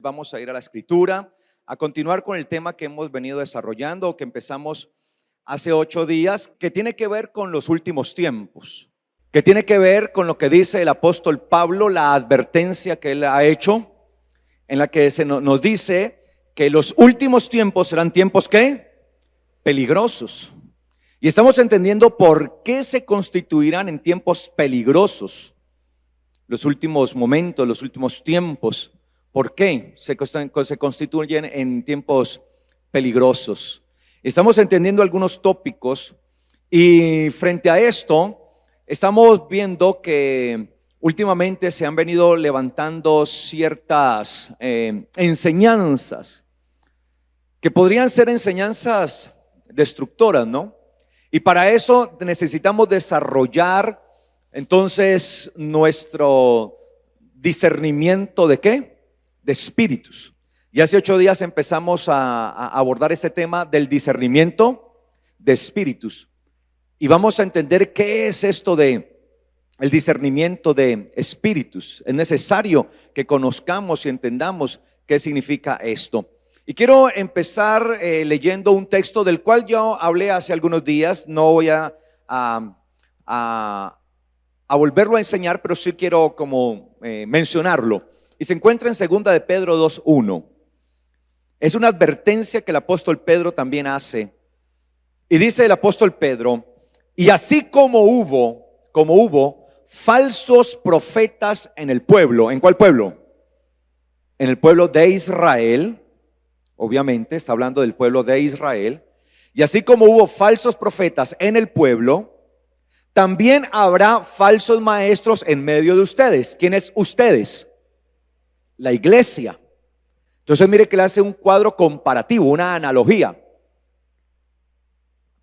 Vamos a ir a la escritura, a continuar con el tema que hemos venido desarrollando, que empezamos hace 8 días, que tiene que ver con los últimos tiempos, que tiene que ver con lo que dice el apóstol Pablo, la advertencia que él ha hecho, en la que nos dice que los últimos tiempos serán tiempos ¿qué? Peligrosos. Y estamos entendiendo por qué se constituirán en tiempos peligrosos los últimos momentos, los últimos tiempos. ¿Por qué se constituyen en tiempos peligrosos? Estamos entendiendo algunos tópicos y frente a esto estamos viendo que últimamente se han venido levantando ciertas enseñanzas que podrían ser enseñanzas destructoras, ¿no? Y para eso necesitamos desarrollar entonces nuestro discernimiento ¿de qué? De espíritus. Y hace 8 días empezamos a abordar este tema del discernimiento de espíritus. Y vamos a entender qué es esto de el discernimiento de espíritus. Es necesario que conozcamos y entendamos qué significa esto. Y quiero empezar leyendo un texto del cual yo hablé hace algunos días. No voy a volverlo a enseñar, pero sí quiero como mencionarlo. Y se encuentra en 2 de Pedro 2:1. Es una advertencia que el apóstol Pedro también hace. Y dice el apóstol Pedro: y así como hubo falsos profetas en el pueblo. ¿En cuál pueblo? En el pueblo de Israel. Obviamente está hablando del pueblo de Israel. Y así como hubo falsos profetas en el pueblo, también habrá falsos maestros en medio de ustedes. ¿Quiénes ustedes? La iglesia. Entonces mire que le hace un cuadro comparativo, una analogía.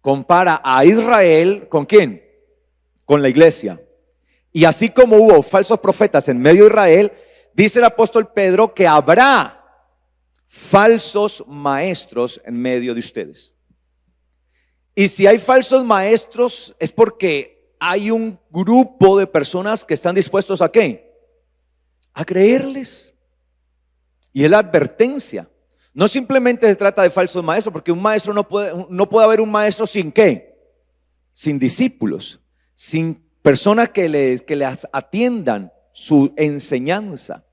Compara a Israel ¿con quién? Con la iglesia. Y así como hubo falsos profetas en medio de Israel, dice el apóstol Pedro que habrá falsos maestros en medio de ustedes. Y si hay falsos maestros es porque hay un grupo de personas que están dispuestos ¿a qué? A creerles. Y es la advertencia. No simplemente se trata de falsos maestros, porque un maestro no puede haber un maestro sin ¿qué? Sin discípulos, sin personas que les atiendan su enseñanza.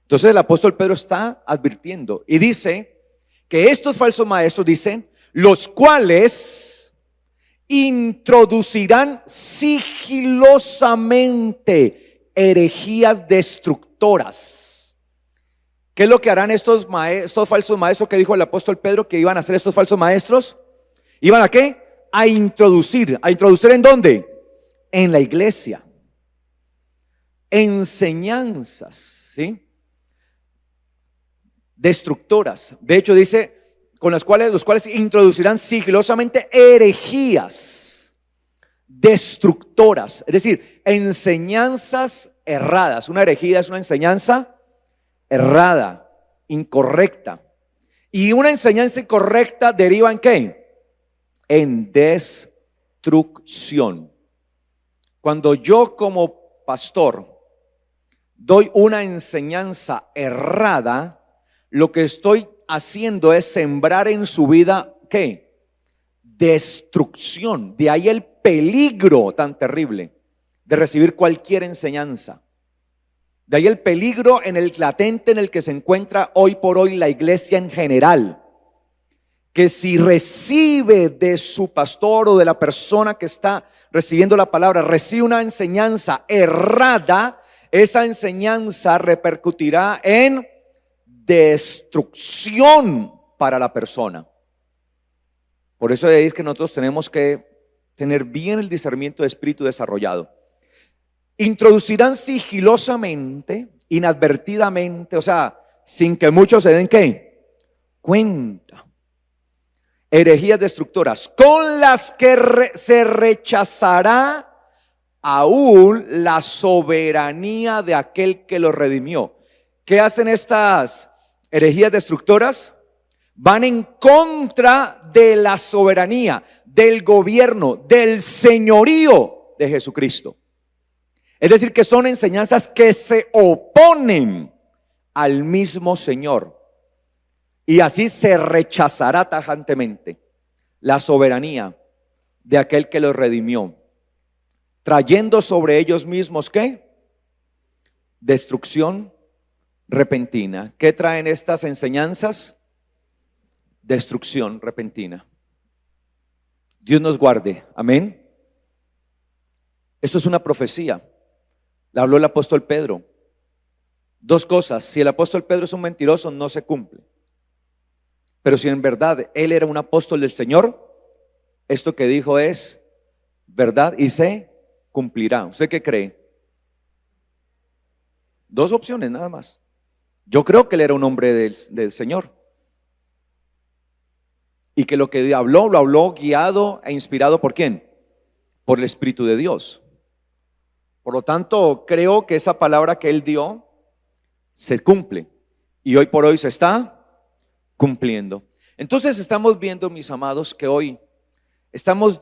Entonces el apóstol Pedro está advirtiendo y dice que estos falsos maestros, dicen, los cuales introducirán sigilosamente herejías destructoras. ¿Qué es lo que harán estos falsos maestros que dijo el apóstol Pedro que iban a hacer estos falsos maestros? ¿Iban a qué? A introducir. ¿A introducir en dónde? En la iglesia. Enseñanzas, ¿sí? Destructoras. De hecho dice, los cuales introducirán sigilosamente herejías destructoras. Es decir, enseñanzas erradas. Una herejía es una enseñanza errada, incorrecta. Y una enseñanza incorrecta deriva ¿en qué? En destrucción. Cuando yo como pastor doy una enseñanza errada, lo que estoy haciendo es sembrar en su vida ¿qué? Destrucción. De ahí el peligro tan terrible de recibir cualquier enseñanza. De ahí el peligro en el latente en el que se encuentra hoy por hoy la iglesia en general. Que si recibe de su pastor o de la persona que está recibiendo la palabra, recibe una enseñanza errada, esa enseñanza repercutirá en destrucción para la persona. Por eso es que nosotros tenemos que tener bien el discernimiento de espíritu desarrollado. Introducirán sigilosamente, inadvertidamente, o sea, sin que muchos se den ¿qué? Cuenta. Herejías destructoras, con las que se rechazará aún la soberanía de aquel que los redimió. ¿Qué hacen estas herejías destructoras? Van en contra de la soberanía, del gobierno, del señorío de Jesucristo. Es decir, que son enseñanzas que se oponen al mismo Señor. Y así se rechazará tajantemente la soberanía de aquel que los redimió, trayendo sobre ellos mismos, ¿qué? Destrucción repentina. ¿Qué traen estas enseñanzas? Destrucción repentina. Dios nos guarde, amén. Esto es una profecía, la habló el apóstol Pedro. Dos cosas: si el apóstol Pedro es un mentiroso, no se cumple. Pero si en verdad él era un apóstol del Señor, esto que dijo es verdad y se cumplirá. ¿Usted qué cree? Dos opciones nada más. Yo creo que él era un hombre del Señor, y que lo que habló, lo habló guiado e inspirado ¿por quién? Por el Espíritu de Dios. Por lo tanto, creo que esa palabra que él dio se cumple, y hoy por hoy se está cumpliendo. Entonces estamos viendo, mis amados, que hoy estamos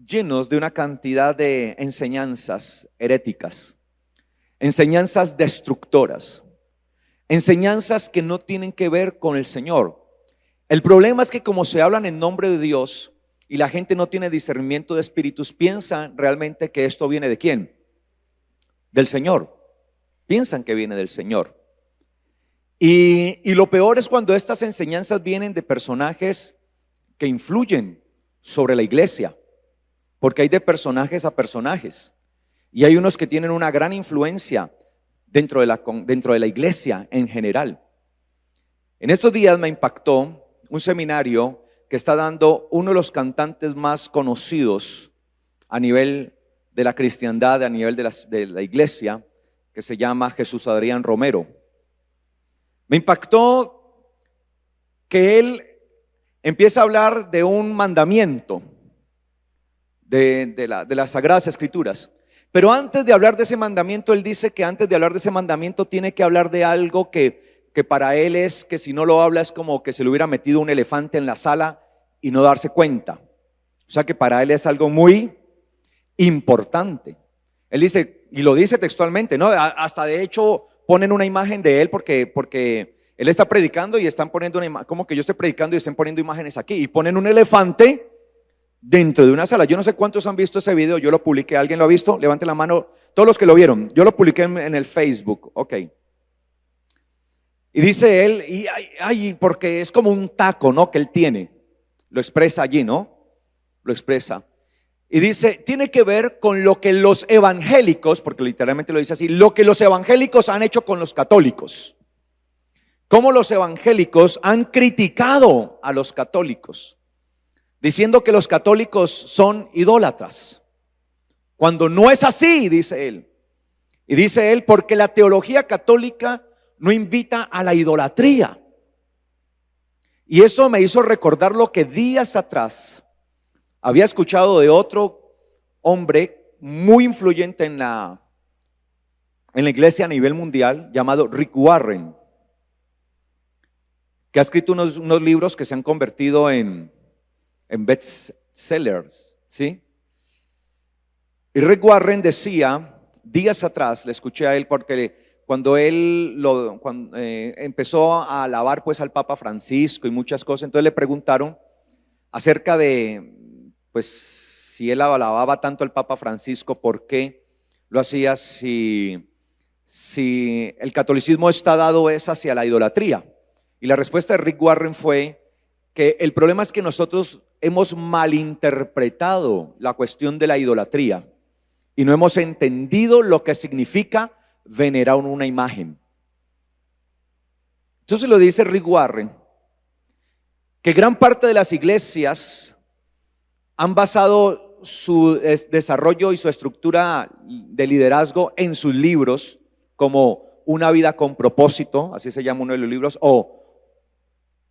llenos de una cantidad de enseñanzas heréticas, enseñanzas destructoras, enseñanzas que no tienen que ver con el Señor. El problema es que como se hablan en nombre de Dios y la gente no tiene discernimiento de espíritus, piensan realmente que esto viene ¿de quién? Del Señor. Piensan que viene del Señor. Y lo peor es cuando estas enseñanzas vienen de personajes que influyen sobre la iglesia, porque hay de personajes a personajes, y hay unos que tienen una gran influencia dentro de la iglesia en general. En estos días me impactó un seminario que está dando uno de los cantantes más conocidos a nivel de la cristiandad, a nivel de la iglesia, que se llama Jesús Adrián Romero. Me impactó que él empieza a hablar de un mandamiento de las Sagradas Escrituras. Pero antes de hablar de ese mandamiento, él dice que antes de hablar de ese mandamiento tiene que hablar de algo que para él es que si no lo habla es como que se le hubiera metido un elefante en la sala y no darse cuenta. O sea que para él es algo muy importante. Él dice, y lo dice textualmente, ¿no? Hasta de hecho ponen una imagen de él porque él está predicando y están poniendo una imagen, como que yo estoy predicando y estén poniendo imágenes aquí, y ponen un elefante dentro de una sala. Yo no sé cuántos han visto ese video, yo lo publiqué. ¿Alguien lo ha visto? Levanten la mano todos los que lo vieron. Yo lo publiqué en el Facebook, ok. Y dice él, porque es como un taco, ¿no? Que él tiene, lo expresa allí, ¿no? Lo expresa. Y dice, tiene que ver con lo que los evangélicos, porque literalmente lo dice así, lo que los evangélicos han hecho con los católicos. Cómo los evangélicos han criticado a los católicos, diciendo que los católicos son idólatras, cuando no es así, dice él. Y dice él, porque la teología católica no invita a la idolatría. Y eso me hizo recordar lo que días atrás había escuchado de otro hombre muy influyente en la iglesia a nivel mundial, llamado Rick Warren, que ha escrito unos libros que se han convertido en bestsellers, ¿sí? Y Rick Warren decía, días atrás, le escuché a él porque cuando él empezó a alabar pues al Papa Francisco y muchas cosas, entonces le preguntaron acerca de, pues si él alababa tanto al Papa Francisco, ¿por qué lo hacía si el catolicismo está dado es hacia la idolatría? Y la respuesta de Rick Warren fue que el problema es que nosotros hemos malinterpretado la cuestión de la idolatría y no hemos entendido lo que significa venerar una imagen. Entonces lo dice Rick Warren, que gran parte de las iglesias han basado su desarrollo y su estructura de liderazgo en sus libros, como Una vida con propósito, así se llama uno de los libros, o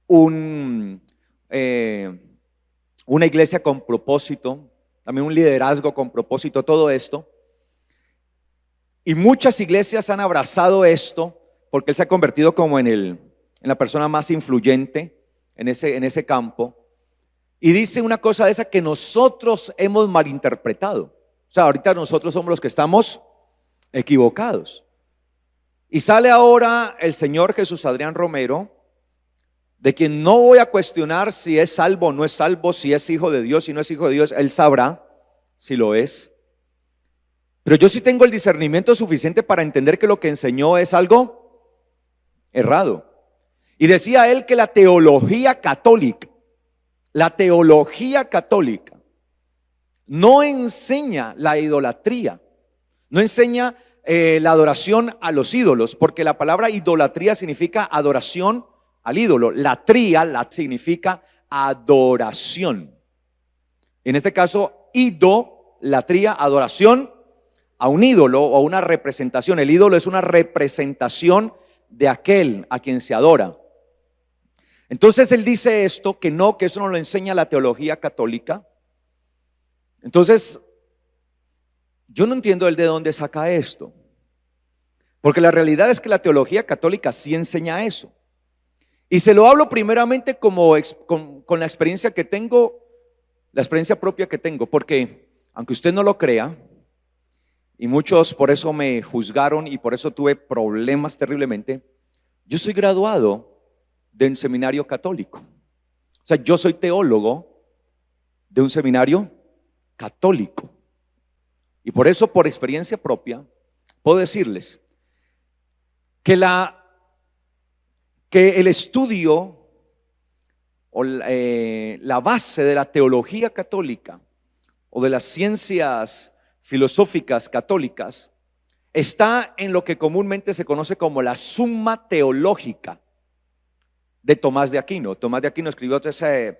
una iglesia con propósito, también un liderazgo con propósito, todo esto. Y muchas iglesias han abrazado esto porque él se ha convertido como en la persona más influyente en ese campo. Y dice una cosa de esa que nosotros hemos malinterpretado. O sea, ahorita nosotros somos los que estamos equivocados. Y sale ahora el señor Jesús Adrián Romero, de quien no voy a cuestionar si es salvo o no es salvo, si es hijo de Dios, si no es hijo de Dios, él sabrá si lo es. Pero yo sí tengo el discernimiento suficiente para entender que lo que enseñó es algo errado. Y decía él que la teología católica no enseña la idolatría, no enseña la adoración a los ídolos, porque la palabra idolatría significa adoración al ídolo. La significa adoración. En este caso, idolatría, adoración a un ídolo o a una representación. El ídolo es una representación de aquel a quien se adora. Entonces él dice esto, que eso no lo enseña la teología católica. Entonces, yo no entiendo él de dónde saca esto, porque la realidad es que la teología católica sí enseña eso. Y se lo hablo primeramente con la experiencia que tengo, la experiencia propia que tengo, porque aunque usted no lo crea, y muchos por eso me juzgaron y por eso tuve problemas terriblemente, yo soy graduado de un seminario católico. O sea, yo soy teólogo de un seminario católico. Y por eso, por experiencia propia, puedo decirles que el estudio o la base de la teología católica o de las ciencias filosóficas católicas está en lo que comúnmente se conoce como la Summa Teológica de Tomás de Aquino. Tomás de Aquino escribió ese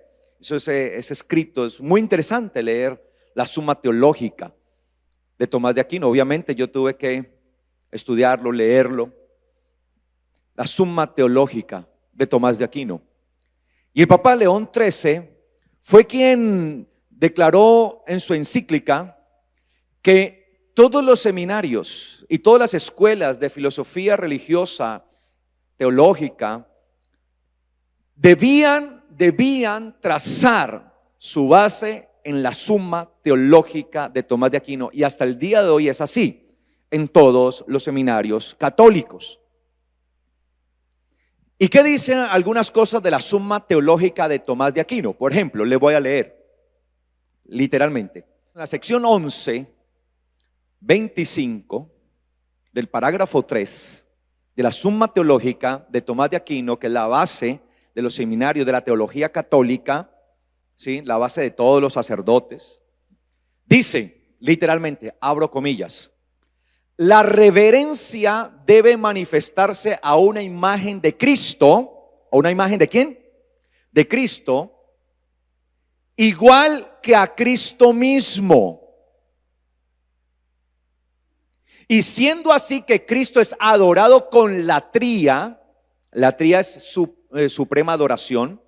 escrito. Es muy interesante leer la Summa Teológica de Tomás de Aquino. Obviamente yo tuve que estudiarlo, leerlo. La Summa Teológica de Tomás de Aquino. Y el Papa León XIII fue quien declaró en su encíclica que todos los seminarios y todas las escuelas de filosofía religiosa, teológica, debían trazar su base en la Summa Teológica de Tomás de Aquino, y hasta el día de hoy es así en todos los seminarios católicos. ¿Y qué dicen algunas cosas de la Summa Teológica de Tomás de Aquino? Por ejemplo, le voy a leer literalmente. En la sección 11, 25 del parágrafo 3 de la Summa Teológica de Tomás de Aquino, que es la base de los seminarios de la teología católica, ¿sí? La base de todos los sacerdotes, dice literalmente, abro comillas: la reverencia debe manifestarse a una imagen de Cristo. ¿A una imagen de quién? De Cristo, igual que a Cristo mismo. Y siendo así que Cristo es adorado con latría es suprema adoración,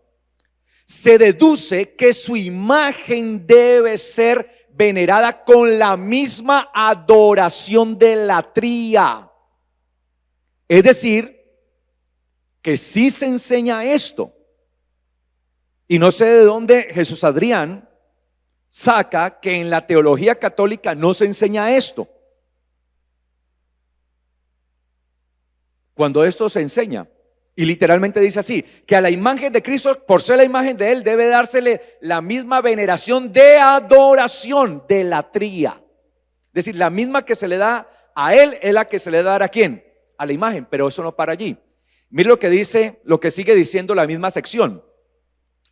se deduce que su imagen debe ser venerada con la misma adoración de latría. Es decir, que sí se enseña esto. Y no sé de dónde Jesús Adrián saca que en la teología católica no se enseña esto, cuando esto se enseña. Y literalmente dice así, que a la imagen de Cristo, por ser la imagen de Él, debe dársele la misma veneración de adoración, de latría. Es decir, la misma que se le da a Él es la que se le da a ¿quién? A la imagen. Pero eso no para allí. Mire lo que dice, lo que sigue diciendo la misma sección.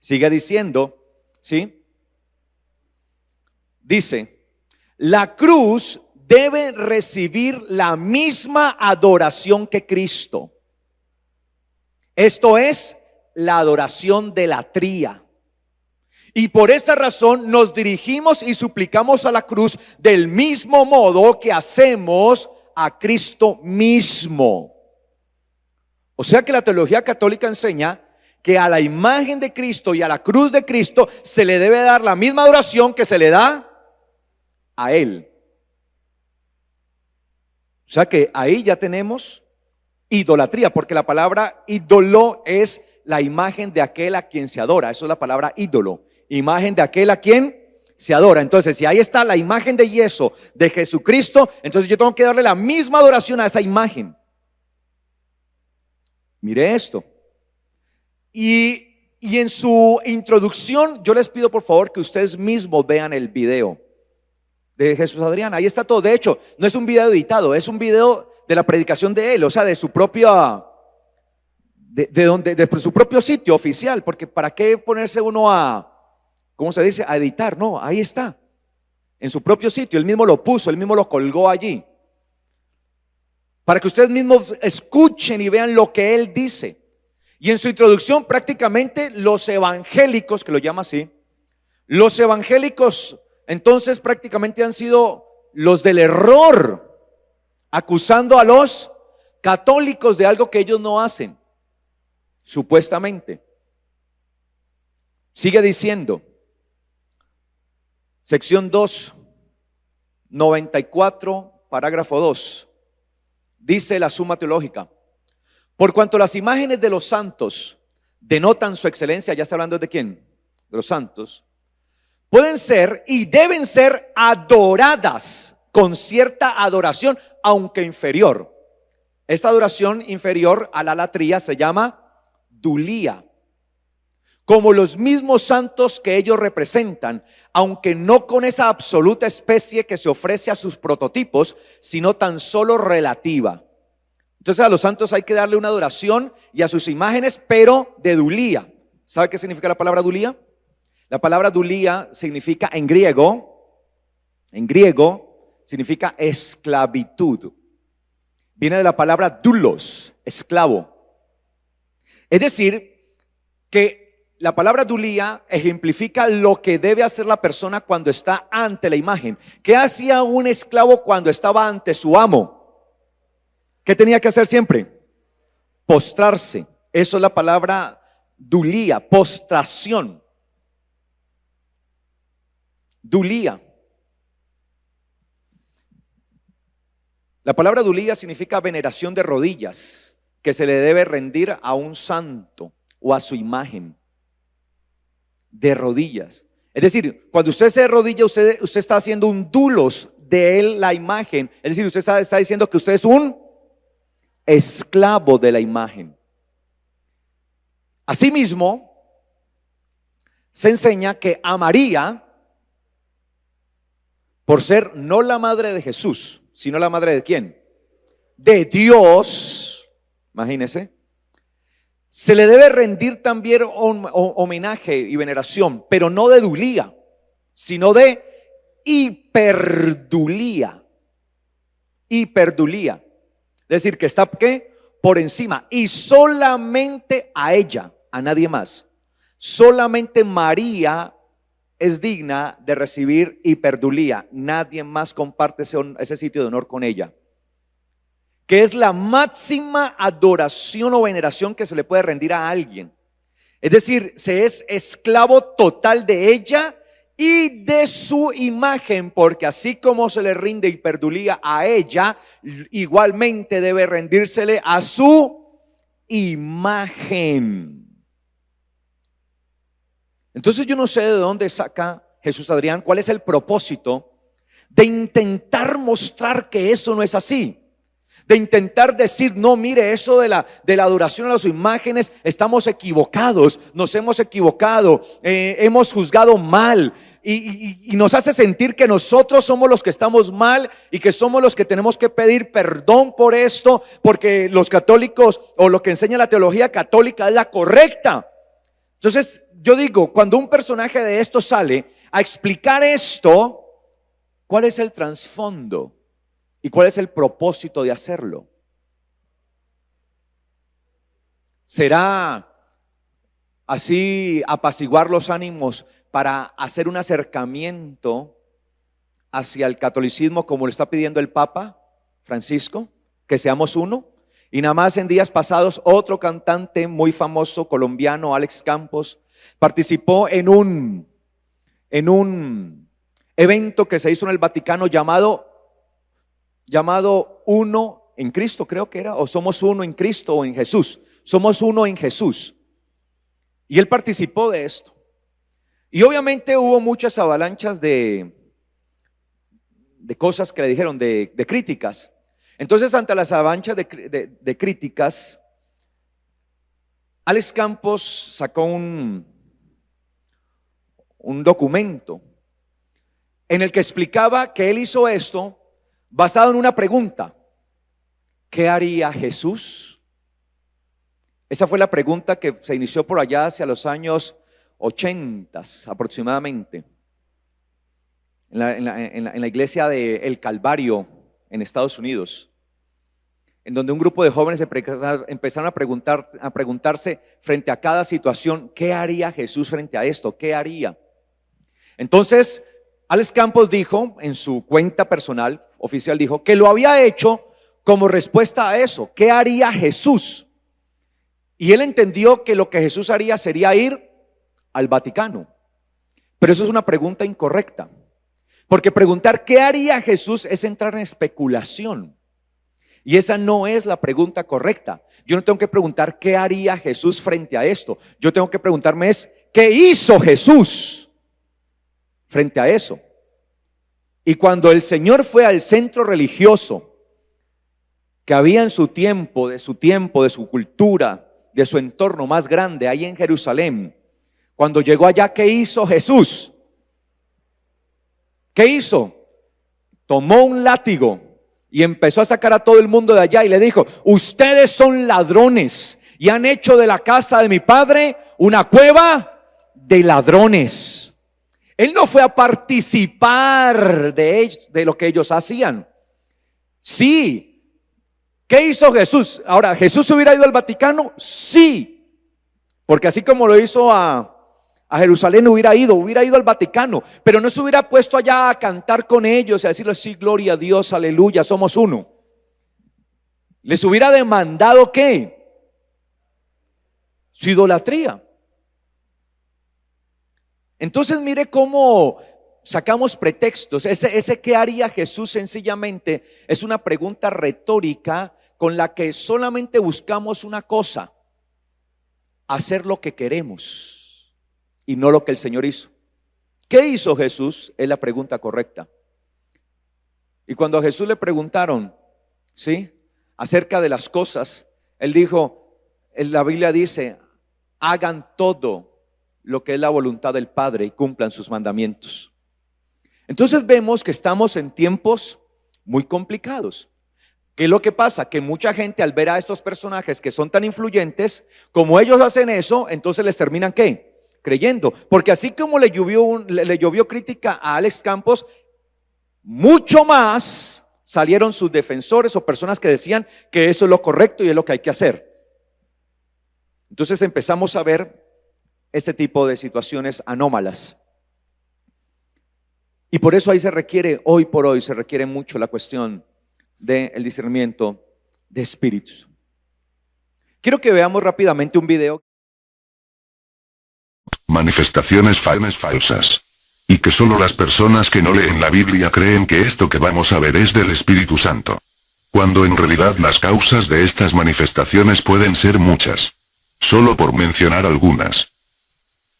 Sigue diciendo, ¿sí? Dice, la cruz debe recibir la misma adoración que Cristo. Esto es la adoración de latría. Y por esta razón nos dirigimos y suplicamos a la cruz del mismo modo que hacemos a Cristo mismo. O sea que la teología católica enseña que a la imagen de Cristo y a la cruz de Cristo se le debe dar la misma adoración que se le da a Él. O sea que ahí ya tenemos idolatría, porque la palabra ídolo es la imagen de aquel a quien se adora. Eso es la palabra ídolo, imagen de aquel a quien se adora. Entonces, si ahí está la imagen de yeso de Jesucristo, entonces yo tengo que darle la misma adoración a esa imagen. Mire esto. Y en su introducción, yo les pido por favor que ustedes mismos vean el video de Jesús Adrián. Ahí está todo. De hecho, no es un video editado, es un video de la predicación de él, o sea, de su propia, de su propio sitio oficial. Porque ¿para qué ponerse uno a, ¿cómo se dice?, a editar? No, ahí está, en su propio sitio. Él mismo lo puso, él mismo lo colgó allí, para que ustedes mismos escuchen y vean lo que él dice. Y en su introducción prácticamente los evangélicos, que lo llama así, los evangélicos entonces prácticamente han sido los del error, acusando a los católicos de algo que ellos no hacen, supuestamente. Sigue diciendo, sección 2, 94, parágrafo 2, dice la Suma Teológica: por cuanto las imágenes de los santos denotan su excelencia, ya está hablando de quién, de los santos, pueden ser y deben ser adoradas con cierta adoración, aunque inferior. Esta adoración inferior a la latría se llama dulía, como los mismos santos que ellos representan, aunque no con esa absoluta especie que se ofrece a sus prototipos, sino tan solo relativa. Entonces a los santos hay que darle una adoración y a sus imágenes, pero de dulía. ¿Sabe qué significa la palabra dulía? La palabra dulía significa en griego significa esclavitud. Viene de la palabra doulos, esclavo. Es decir, que la palabra dulía ejemplifica lo que debe hacer la persona cuando está ante la imagen. ¿Qué hacía un esclavo cuando estaba ante su amo? ¿Qué tenía que hacer siempre? Postrarse. Eso es la palabra dulía, postración. Dulía. La palabra dulía significa veneración de rodillas, que se le debe rendir a un santo o a su imagen. De rodillas. Es decir, cuando usted se arrodilla, usted está haciendo un dulos de él, la imagen. Es decir, usted está diciendo que usted es un esclavo de la imagen. Asimismo, se enseña que a María, por ser no la madre de Jesús, sino la madre de ¿quién? De Dios, imagínese, se le debe rendir también homenaje y veneración, pero no de dulía, sino de hiperdulía. Hiperdulía. Es decir, que está ¿qué? Por encima, y solamente a ella, a nadie más. Solamente María es digna de recibir hiperdulía. Nadie más comparte ese sitio de honor con ella, que es la máxima adoración o veneración que se le puede rendir a alguien. Es decir, se es esclavo total de ella y de su imagen, porque así como se le rinde hiperdulía a ella, igualmente debe rendírsele a su imagen. Entonces yo no sé de dónde saca Jesús Adrián, cuál es el propósito de intentar mostrar que eso no es así. De intentar decir, no, mire, eso de la adoración a las imágenes, estamos equivocados, nos hemos equivocado, hemos juzgado mal, y nos hace sentir que nosotros somos los que estamos mal y que somos los que tenemos que pedir perdón por esto, porque los católicos o lo que enseña la teología católica es la correcta. Entonces yo digo, cuando un personaje de esto sale a explicar esto, ¿cuál es el trasfondo? ¿Y cuál es el propósito de hacerlo? ¿Será así apaciguar los ánimos para hacer un acercamiento hacia el catolicismo como lo está pidiendo el Papa Francisco? Que seamos uno. Y nada más en días pasados otro cantante muy famoso colombiano, Alex Campos, participó en un evento que se hizo en el Vaticano llamado Uno en Cristo, creo que era, o Somos Uno en Cristo o en Jesús. Somos uno en Jesús. Y él participó de esto. Y obviamente hubo muchas avalanchas de cosas que le dijeron, de críticas. Entonces, ante las avalanchas de críticas, Alex Campos sacó un documento en el que explicaba que él hizo esto basado en una pregunta: ¿qué haría Jesús? Esa fue la pregunta que se inició por allá hacia los años 80 aproximadamente, en la iglesia de El Calvario en Estados Unidos, en donde un grupo de jóvenes empezaron a preguntarse frente a cada situación: ¿qué haría Jesús frente a esto? ¿Qué haría? Entonces, Alex Campos dijo en su cuenta personal oficial, dijo que lo había hecho como respuesta a eso: ¿qué haría Jesús? Y él entendió que lo que Jesús haría sería ir al Vaticano. Pero eso es una pregunta incorrecta, porque preguntar ¿qué haría Jesús? Es entrar en especulación, y esa no es la pregunta correcta. Yo no tengo que preguntar ¿qué haría Jesús frente a esto? Yo tengo que preguntarme es ¿qué hizo Jesús frente a eso? Y cuando el Señor fue al centro religioso que había en su tiempo, de su cultura, de su entorno más grande, ahí en Jerusalén, cuando llegó allá, ¿qué hizo Jesús? ¿Qué hizo? Tomó un látigo y empezó a sacar a todo el mundo de allá y le dijo: ustedes son ladrones y han hecho de la casa de mi padre una cueva de ladrones. Él no fue a participar de lo que ellos hacían. Sí. ¿Qué hizo Jesús? Ahora, ¿Jesús hubiera ido al Vaticano? Sí. Porque así como lo hizo a Jerusalén, hubiera ido al Vaticano, pero no se hubiera puesto allá a cantar con ellos y a decirles: sí, gloria a Dios, aleluya, somos uno. Les hubiera demandado ¿qué? Su idolatría. Entonces mire cómo sacamos pretextos. Ese ¿qué haría Jesús? Sencillamente es una pregunta retórica con la que solamente buscamos una cosa: hacer lo que queremos y no lo que el Señor hizo. ¿Qué hizo Jesús? Es la pregunta correcta. Y cuando a Jesús le preguntaron, ¿sí?, acerca de las cosas, él dijo, la Biblia dice: hagan todo lo que es la voluntad del Padre y cumplan sus mandamientos. Entonces vemos que estamos en tiempos muy complicados. ¿Qué es lo que pasa? Que mucha gente, al ver a estos personajes que son tan influyentes, como ellos hacen eso, entonces les terminan ¿qué? Creyendo. Porque así como le llovió crítica a Alex Campos, mucho más salieron sus defensores o personas que decían que eso es lo correcto y es lo que hay que hacer. Entonces empezamos a ver este tipo de situaciones anómalas. Y por eso ahí se requiere, hoy por hoy, se requiere mucho la cuestión del discernimiento de espíritus. Quiero que veamos rápidamente un video. Manifestaciones falsas. Y que solo las personas que no leen la Biblia creen que esto que vamos a ver es del Espíritu Santo. Cuando en realidad las causas de estas manifestaciones pueden ser muchas. Solo por mencionar algunas.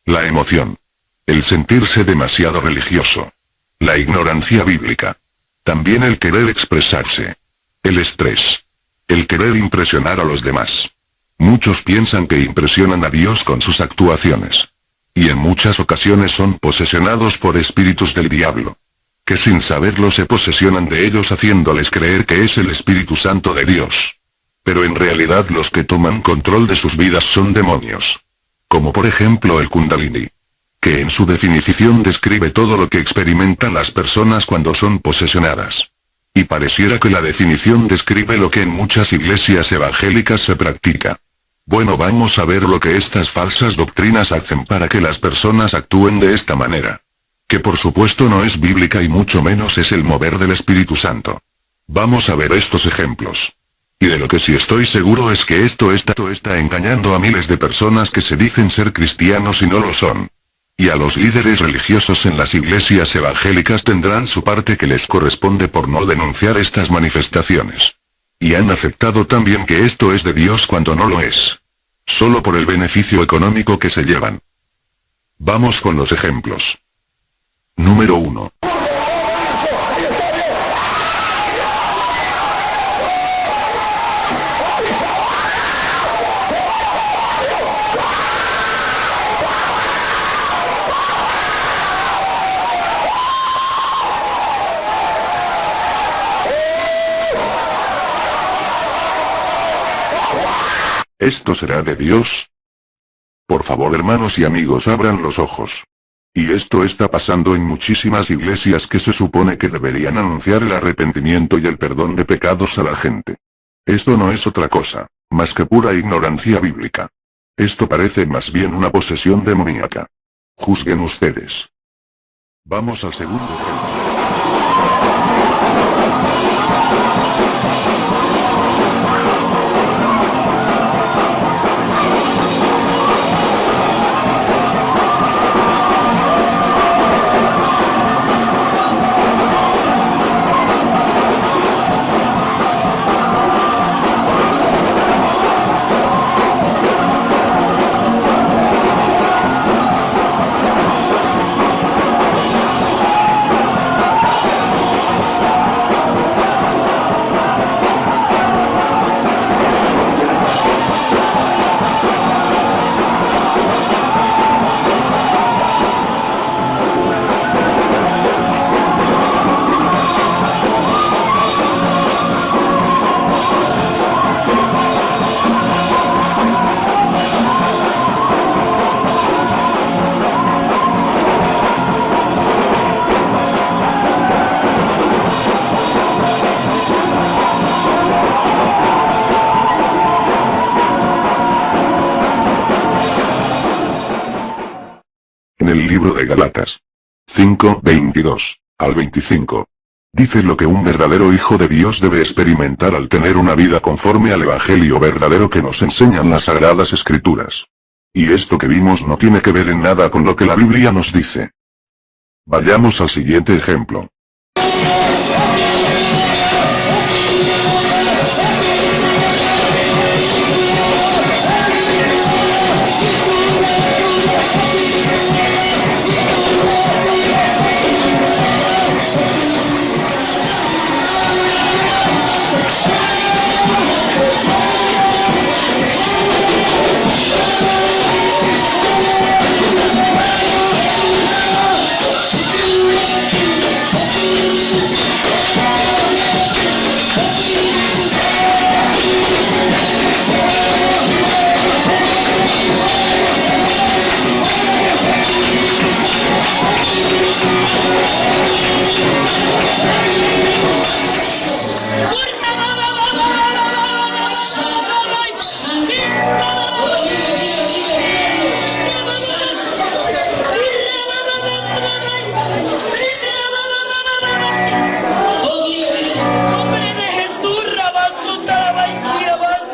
La emoción. El sentirse demasiado religioso. La ignorancia bíblica. También el querer expresarse. El estrés. El querer impresionar a los demás. Muchos piensan que impresionan a Dios con sus actuaciones. Y en muchas ocasiones son posesionados por espíritus del diablo. Que sin saberlo se posesionan de ellos haciéndoles creer que es el Espíritu Santo de Dios. Pero en realidad los que toman control de sus vidas son demonios. Como por ejemplo el Kundalini. Que en su definición describe todo lo que experimentan las personas cuando son posesionadas. Y pareciera que la definición describe lo que en muchas iglesias evangélicas se practica. Bueno, vamos a ver lo que estas falsas doctrinas hacen para que las personas actúen de esta manera. Que por supuesto no es bíblica y mucho menos es el mover del Espíritu Santo. Vamos a ver estos ejemplos. Y de lo que sí estoy seguro es que esto está engañando a miles de personas que se dicen ser cristianos y no lo son. Y a los líderes religiosos en las iglesias evangélicas tendrán su parte que les corresponde por no denunciar estas manifestaciones. Y han aceptado también que esto es de Dios cuando no lo es. Solo por el beneficio económico que se llevan. Vamos con los ejemplos. Número 1. ¿Esto será de Dios? Por favor, hermanos y amigos, abran los ojos. Y esto está pasando en muchísimas iglesias que se supone que deberían anunciar el arrepentimiento y el perdón de pecados a la gente. Esto no es otra cosa, más que pura ignorancia bíblica. Esto parece más bien una posesión demoníaca. Juzguen ustedes. Vamos al segundo ejemplo. En el libro de Galatas 5, 22 al 25. Dice lo que un verdadero hijo de Dios debe experimentar al tener una vida conforme al evangelio verdadero que nos enseñan las sagradas escrituras. Y esto que vimos no tiene que ver en nada con lo que la Biblia nos dice. Vayamos al siguiente ejemplo.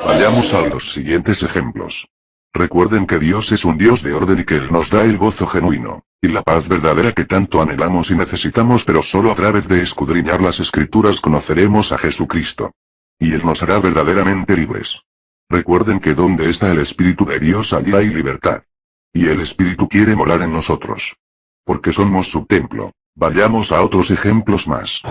Vayamos a los siguientes ejemplos. Recuerden que Dios es un Dios de orden y que Él nos da el gozo genuino, y la paz verdadera que tanto anhelamos y necesitamos, pero solo a través de escudriñar las Escrituras conoceremos a Jesucristo. Y Él nos hará verdaderamente libres. Recuerden que donde está el Espíritu de Dios, allí hay libertad. Y el Espíritu quiere morar en nosotros. Porque somos su templo. Vayamos a otros ejemplos más.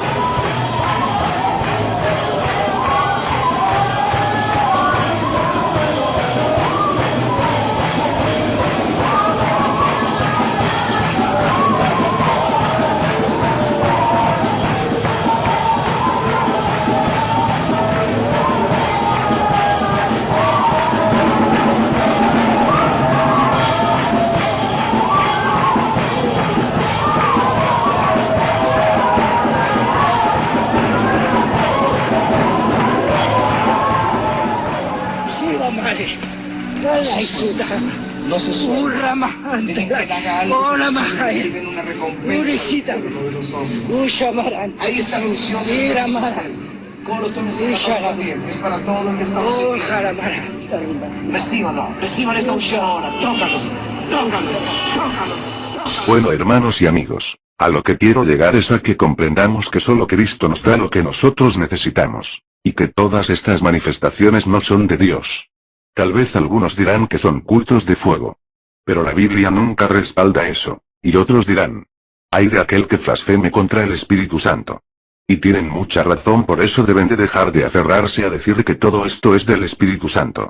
No se suelten. Dejen que haga algo. Reciben una recompensa de los hombres. Ahí está la unción. Coro, tú me estás hablando bien. Es para todo el que está recibiendo. Reciban esta unción ahora. Tócalos. Bueno, hermanos y amigos, a lo que quiero llegar es a que comprendamos que solo Cristo nos da lo que nosotros necesitamos, y que todas estas manifestaciones no son de Dios. Tal vez algunos dirán que son cultos de fuego. Pero la Biblia nunca respalda eso, y otros dirán: ay de aquel que blasfeme contra el Espíritu Santo. Y tienen mucha razón, por eso deben de dejar de aferrarse a decir que todo esto es del Espíritu Santo.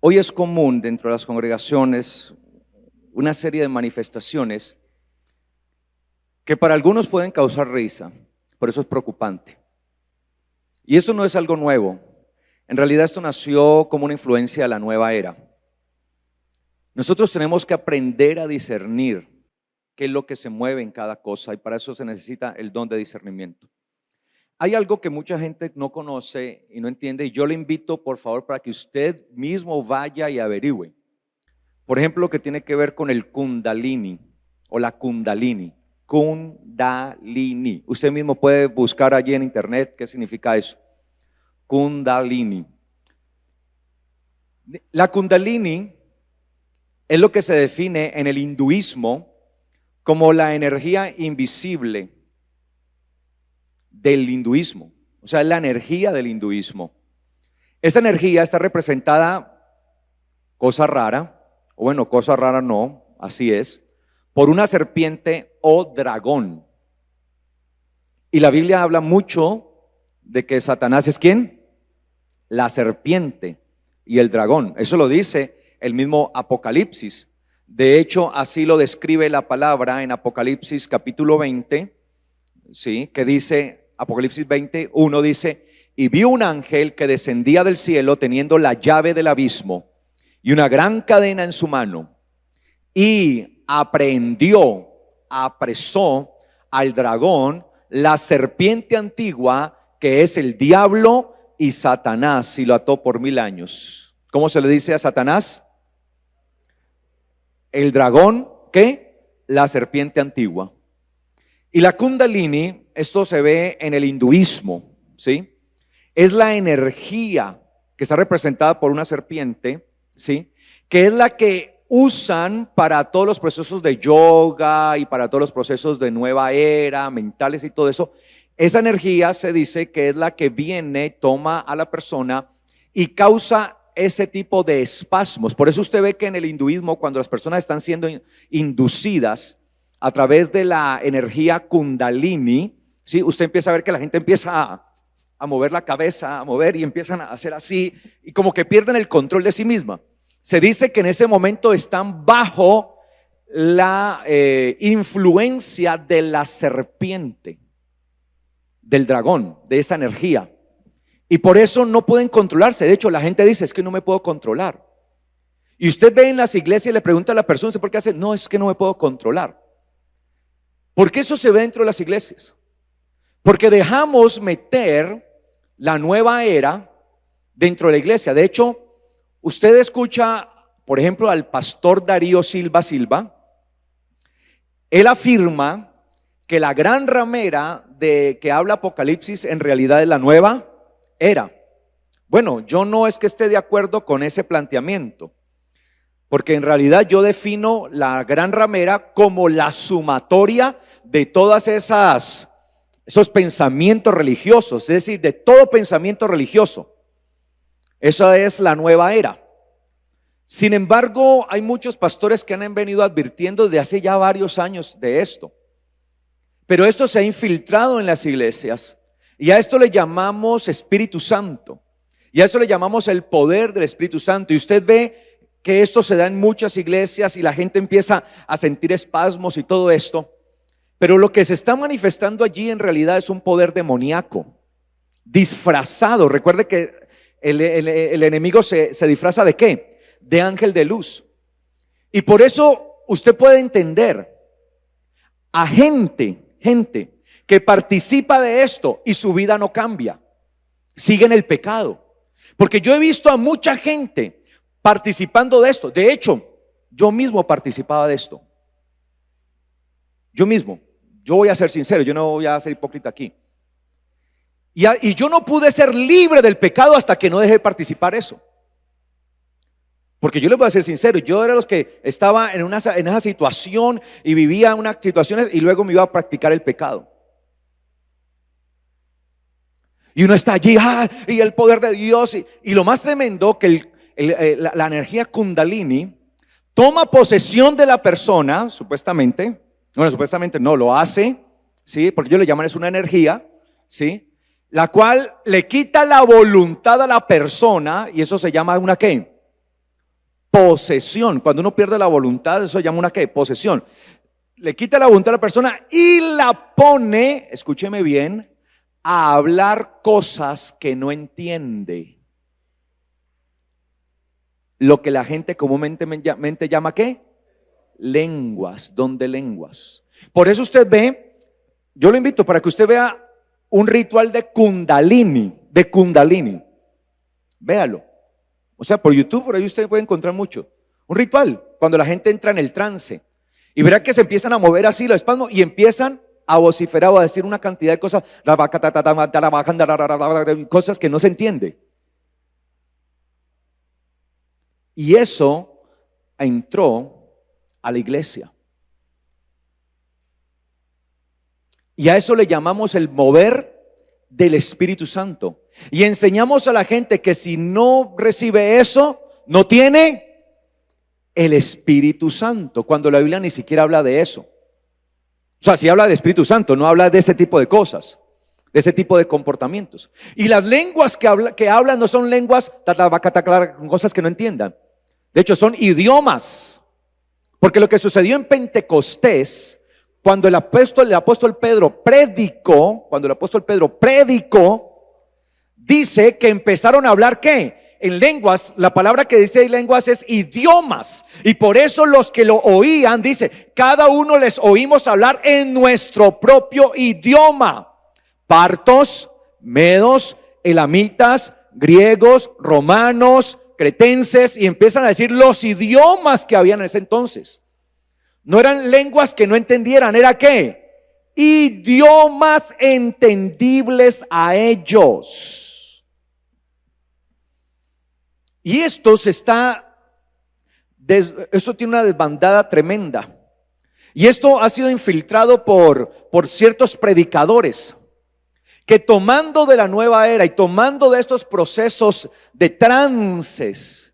Hoy es común dentro de las congregaciones una serie de manifestaciones que para algunos pueden causar risa, por eso es preocupante. Y eso no es algo nuevo. En realidad esto nació como una influencia de la nueva era. Nosotros tenemos que aprender a discernir qué es lo que se mueve en cada cosa y para eso se necesita el don de discernimiento. Hay algo que mucha gente no conoce y no entiende y yo le invito por favor para que usted mismo vaya y averigüe. Por ejemplo, lo que tiene que ver con el Kundalini o la Kundalini. Kundalini. Usted mismo puede buscar allí en internet qué significa eso. Kundalini. La Kundalini es lo que se define en el hinduismo como la energía invisible del hinduismo. O sea, es la energía del hinduismo. Esa energía está representada, cosa rara, o bueno, cosa rara no, así es, por una serpiente o dragón. Y la Biblia habla mucho de que Satanás es ¿quién? La serpiente y el dragón. Eso lo dice el mismo Apocalipsis. De hecho, así lo describe la palabra en Apocalipsis capítulo 20, ¿sí? Que dice, Apocalipsis 20, 1 dice, y vi un ángel que descendía del cielo teniendo la llave del abismo y una gran cadena en su mano, y apresó al dragón, la serpiente antigua, que es el diablo y Satanás, y lo ató por 1000 años. ¿Cómo se le dice a Satanás? El dragón, ¿qué? La serpiente antigua. Y la Kundalini, esto se ve en el hinduismo, ¿sí? Es la energía que está representada por una serpiente, ¿sí? Que es la que usan para todos los procesos de yoga y para todos los procesos de nueva era, mentales y todo eso. Esa energía se dice que es la que viene, toma a la persona y causa ese tipo de espasmos. Por eso usted ve que en el hinduismo, cuando las personas están siendo inducidas a través de la energía Kundalini, ¿sí? Usted empieza a ver que la gente empieza a mover la cabeza, a mover y empiezan a hacer así y como que pierden el control de sí misma. Se dice que en ese momento están bajo la influencia de la serpiente, del dragón, de esa energía. Y por eso no pueden controlarse. De hecho, la gente dice, es que no me puedo controlar. Y usted ve en las iglesias y le pregunta a la persona, ¿usted por qué hace? No, es que no me puedo controlar. ¿Por qué eso se ve dentro de las iglesias? Porque dejamos meter la nueva era dentro de la iglesia. De hecho, usted escucha, por ejemplo, al pastor Darío Silva. Él afirma que la gran ramera de que habla Apocalipsis en realidad es la nueva era. Bueno, yo no es que esté de acuerdo con ese planteamiento, porque en realidad yo defino la gran ramera como la sumatoria de todas esos pensamientos religiosos, es decir, de todo pensamiento religioso. Esa es la nueva era. Sin embargo, hay muchos pastores que han venido advirtiendo desde hace ya varios años de esto. Pero esto se ha infiltrado en las iglesias y a esto le llamamos Espíritu Santo. Y a eso le llamamos el poder del Espíritu Santo. Y usted ve que esto se da en muchas iglesias y la gente empieza a sentir espasmos y todo esto. Pero lo que se está manifestando allí en realidad es un poder demoníaco, disfrazado. Recuerde que el enemigo se disfraza ¿de qué? De ángel de luz. Y por eso usted puede entender a gente que participa de esto y su vida no cambia, sigue en el pecado. Porque yo he visto a mucha gente participando de esto. De hecho, yo mismo participaba de esto. Yo voy a ser sincero, yo no voy a ser hipócrita aquí. Y yo no pude ser libre del pecado hasta que no dejé de participar eso. Porque yo les voy a ser sincero, yo era los que estaba en esa situación y vivía unas situaciones y luego me iba a practicar el pecado. Y uno está allí, y el poder de Dios. Y lo más tremendo que la energía Kundalini toma posesión de la persona, supuestamente. Bueno, supuestamente no, lo hace, ¿sí? Porque yo le llaman es una energía, ¿sí? La cual le quita la voluntad a la persona y eso se llama una ¿qué? Posesión. Cuando uno pierde la voluntad, eso se llama una ¿qué? Posesión. Le quita la voluntad a la persona y la pone, escúcheme bien, a hablar cosas que no entiende. lo que la gente comúnmente llama ¿qué? Lenguas, don de lenguas. Por eso usted ve, yo lo invito para que usted vea un ritual de Kundalini, véalo. O sea, por YouTube, por ahí usted puede encontrar mucho. Un ritual, cuando la gente entra en el trance. Y verá que se empiezan a mover así los espasmos y empiezan a vociferar o a decir una cantidad de cosas, cosas que no se entiende. Y eso entró a la iglesia. Y a eso le llamamos el mover del Espíritu Santo. Y enseñamos a la gente que si no recibe eso, no tiene el Espíritu Santo, cuando la Biblia ni siquiera habla de eso. O sea, sí habla del Espíritu Santo, no habla de ese tipo de cosas, de ese tipo de comportamientos. Y las lenguas que hablan no son lenguas, cosas que no entiendan. De hecho, son idiomas. Porque lo que sucedió en Pentecostés, cuando el apóstol Pedro predicó, dice que empezaron a hablar ¿qué? En lenguas. La palabra que dice lenguas es idiomas. Y por eso los que lo oían, dice, cada uno les oímos hablar en nuestro propio idioma. Partos, medos, elamitas, griegos, romanos, cretenses, y empiezan a decir los idiomas que habían en ese entonces. No eran lenguas que no entendieran, ¿era qué? Idiomas entendibles a ellos. Y esto tiene una desbandada tremenda. Y esto ha sido infiltrado por ciertos predicadores que, tomando de la nueva era y tomando de estos procesos de trances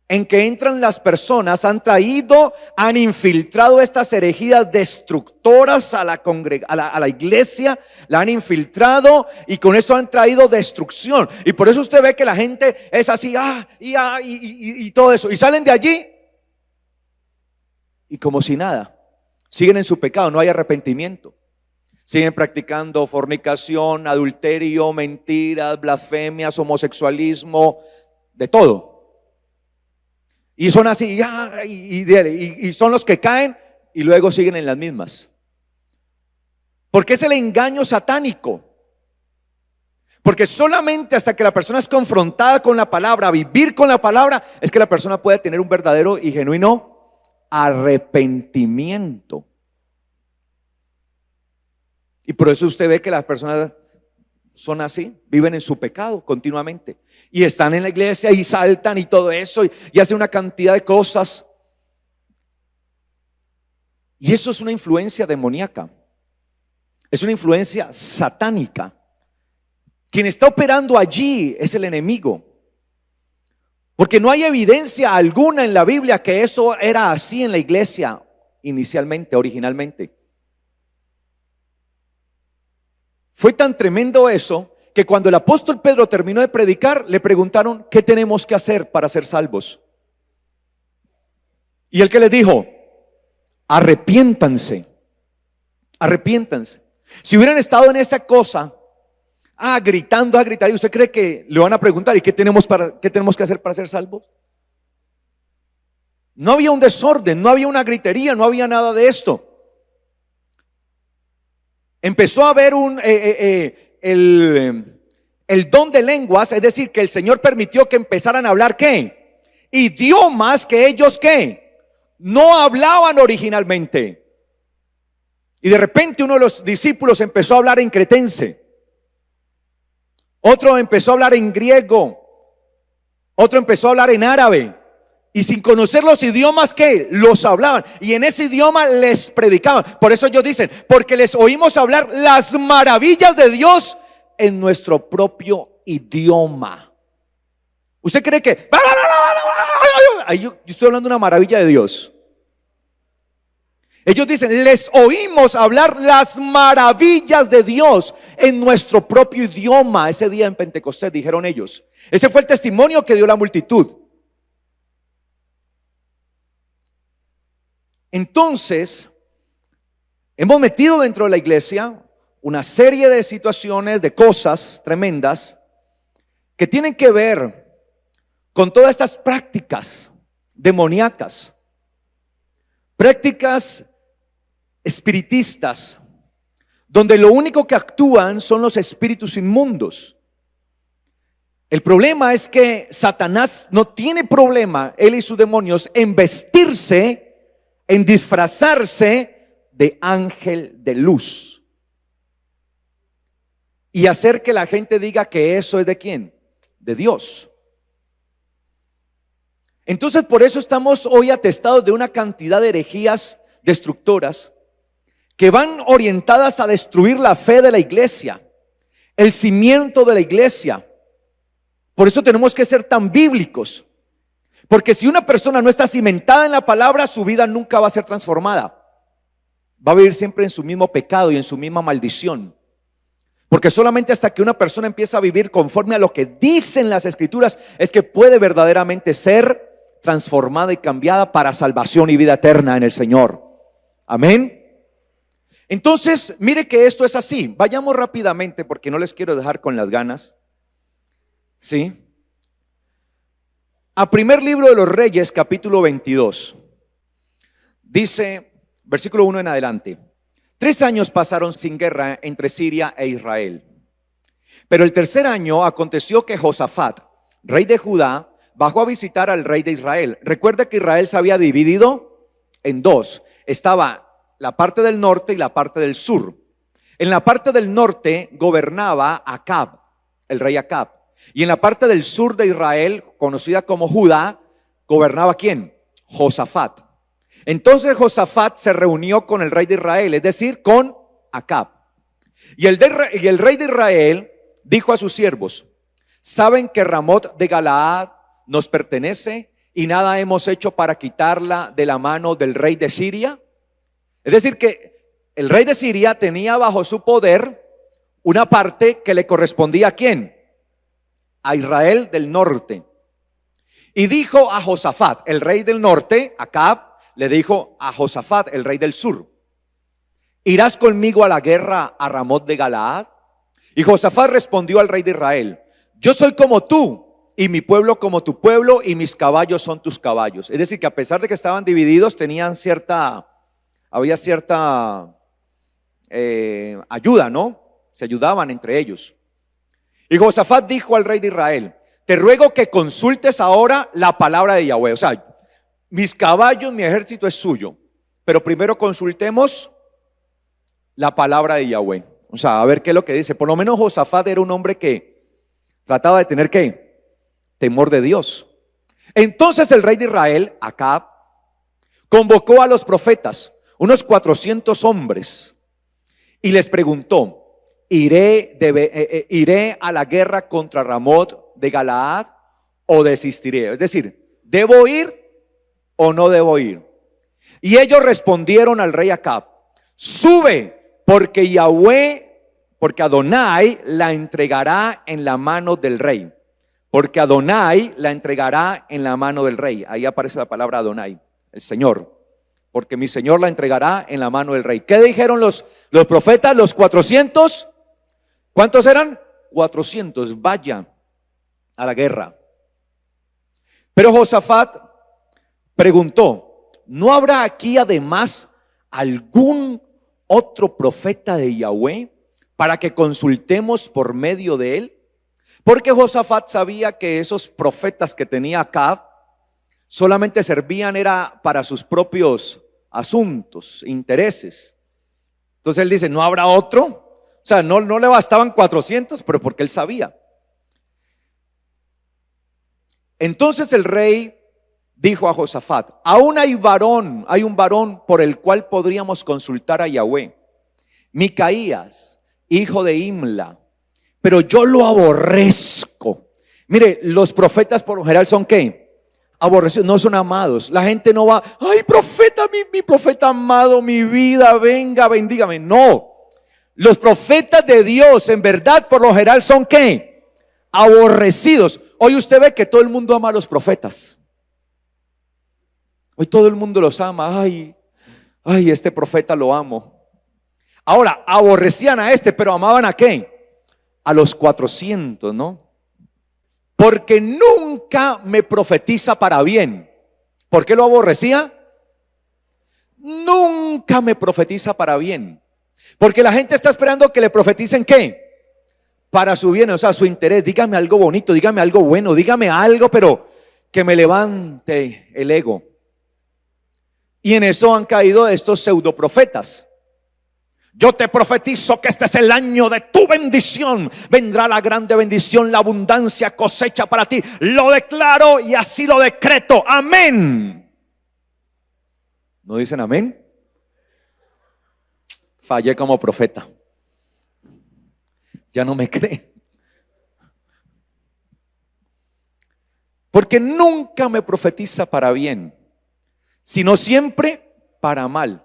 en que entran las personas, han infiltrado estas herejías destructoras a la iglesia, la han infiltrado y con eso han traído destrucción. Y por eso usted ve que la gente es así, y todo eso, y salen de allí y como si nada, siguen en su pecado, no hay arrepentimiento. Siguen practicando fornicación, adulterio, mentiras, blasfemias, homosexualismo, de todo. Y son así, y son los que caen y luego siguen en las mismas. Porque es el engaño satánico. Porque solamente hasta que la persona es confrontada con la palabra, vivir con la palabra, es que la persona puede tener un verdadero y genuino arrepentimiento. Y por eso usted ve que las personas son así, viven en su pecado continuamente. Y están en la iglesia y saltan y todo eso y hacen una cantidad de cosas. Y eso es una influencia demoníaca. Es una influencia satánica. Quien está operando allí es el enemigo. Porque no hay evidencia alguna en la Biblia que eso era así en la iglesia inicialmente, originalmente. Fue tan tremendo eso que cuando el apóstol Pedro terminó de predicar, le preguntaron, ¿qué tenemos que hacer para ser salvos? Y él que les dijo, arrepiéntanse. Si hubieran estado en esa cosa, gritando, ¿y usted cree que le van a preguntar, ¿y qué tenemos que hacer para ser salvos? No había un desorden, no había una gritería, no había nada de esto. Empezó a haber el don de lenguas, es decir, que el Señor permitió que empezaran a hablar ¿qué? Idiomas que ellos ¿qué? No hablaban originalmente. Y de repente uno de los discípulos empezó a hablar en cretense, otro empezó a hablar en griego, otro empezó a hablar en árabe. Y sin conocer los idiomas que los hablaban, y en ese idioma les predicaban. Por eso ellos dicen, porque les oímos hablar las maravillas de Dios en nuestro propio idioma. ¿Usted cree que ahí yo estoy hablando de una maravilla de Dios? Ellos dicen, les oímos hablar las maravillas de Dios en nuestro propio idioma. Ese día en Pentecostés, dijeron ellos. Ese fue el testimonio que dio la multitud. Entonces, hemos metido dentro de la iglesia una serie de situaciones, de cosas tremendas que tienen que ver con todas estas prácticas demoníacas, prácticas espiritistas, donde lo único que actúan son los espíritus inmundos. El problema es que Satanás no tiene problema, él y sus demonios, en vestirse, en disfrazarse de ángel de luz y hacer que la gente diga que eso es ¿de quién? De Dios. Entonces por eso estamos hoy atestados de una cantidad de herejías destructoras que van orientadas a destruir la fe de la iglesia, el cimiento de la iglesia. Por eso tenemos que ser tan bíblicos, porque si una persona no está cimentada en la palabra, su vida nunca va a ser transformada. Va a vivir siempre en su mismo pecado y en su misma maldición. Porque solamente hasta que una persona empieza a vivir conforme a lo que dicen las escrituras es que puede verdaderamente ser transformada y cambiada para salvación y vida eterna en el Señor. Amén. Entonces, mire que esto es así. Vayamos rápidamente porque no les quiero dejar con las ganas. ¿Sí? A primer libro de los Reyes, capítulo 22. Dice, versículo 1 en adelante: 3 años pasaron sin guerra entre Siria e Israel. Pero el tercer año aconteció que Josafat, rey de Judá, bajó a visitar al rey de Israel. Recuerda que Israel se había dividido en dos. Estaba la parte del norte y la parte del sur. En la parte del norte gobernaba Acab, el rey Acab. Y en la parte del sur de Israel, conocida como Judá, gobernaba ¿quién? Josafat. Entonces Josafat se reunió con el rey de Israel, es decir, con Acab. Y el rey de Israel dijo a sus siervos: ¿saben que Ramot de Galaad nos pertenece y nada hemos hecho para quitarla de la mano del rey de Siria? Es decir, que el rey de Siria tenía bajo su poder una parte que le correspondía ¿a quién? A Israel del norte. Y dijo a Josafat, el rey del norte, Acab, le dijo a Josafat, el rey del sur: ¿irás conmigo a la guerra a Ramot de Galaad? Y Josafat respondió al rey de Israel: yo soy como tú, y mi pueblo como tu pueblo, y mis caballos son tus caballos. Es decir, que a pesar de que estaban divididos, había cierta ayuda, ¿no? Se ayudaban entre ellos. Y Josafat dijo al rey de Israel: te ruego que consultes ahora la palabra de Yahweh. O sea, mis caballos, mi ejército es suyo, pero primero consultemos la palabra de Yahweh. O sea, a ver qué es lo que dice. Por lo menos Josafat era un hombre que trataba de tener ¿qué? Temor de Dios. Entonces el rey de Israel, Acab, convocó a los profetas, unos 400 hombres, y les preguntó: ¿iré a la guerra contra Ramot de Galaad o desistiré? Es decir, ¿debo ir o no debo ir? Y ellos respondieron al rey Acab: sube, porque Adonai la entregará en la mano del rey. Porque Adonai la entregará en la mano del rey. Ahí aparece la palabra Adonai, el Señor. Porque mi Señor la entregará en la mano del rey. ¿Qué dijeron los profetas? Los 400. ¿Cuántos eran? 400. Vayan a la guerra. Pero Josafat preguntó: ¿no habrá aquí además algún otro profeta de Yahweh para que consultemos por medio de él? Porque Josafat sabía que esos profetas que tenía Acab solamente servían era para sus propios asuntos, intereses. Entonces él dice: ¿no habrá otro? O sea, no le bastaban 400, pero porque él sabía. Entonces el rey dijo a Josafat: aún hay un varón por el cual podríamos consultar a Yahweh, Micaías, hijo de Imla, pero yo lo aborrezco. Mire, los profetas por lo general son ¿qué? Aborrecidos, no son amados. La gente no va: ay, profeta, mi profeta amado, mi vida, venga, bendígame. No, los profetas de Dios en verdad por lo general son ¿qué? Aborrecidos. Hoy usted ve que todo el mundo ama a los profetas. Hoy todo el mundo los ama. Ay, este profeta lo amo. Ahora, aborrecían a este, pero amaban ¿a qué? A los 400, ¿no? porque nunca me profetiza para bien. ¿Por qué lo aborrecía? Nunca me profetiza para bien. Porque la gente está esperando que le profeticen ¿qué? Para su bien, o sea, su interés. Dígame algo bonito, dígame algo bueno, dígame algo, pero que me levante el ego. Y en esto han caído estos pseudoprofetas. Yo te profetizo que este es el año de tu bendición. Vendrá la grande bendición, la abundancia, cosecha para ti. Lo declaro y así lo decreto. Amén. ¿No dicen amén? Fallé como profeta. Ya no me creen. Porque nunca me profetiza para bien, sino siempre para mal.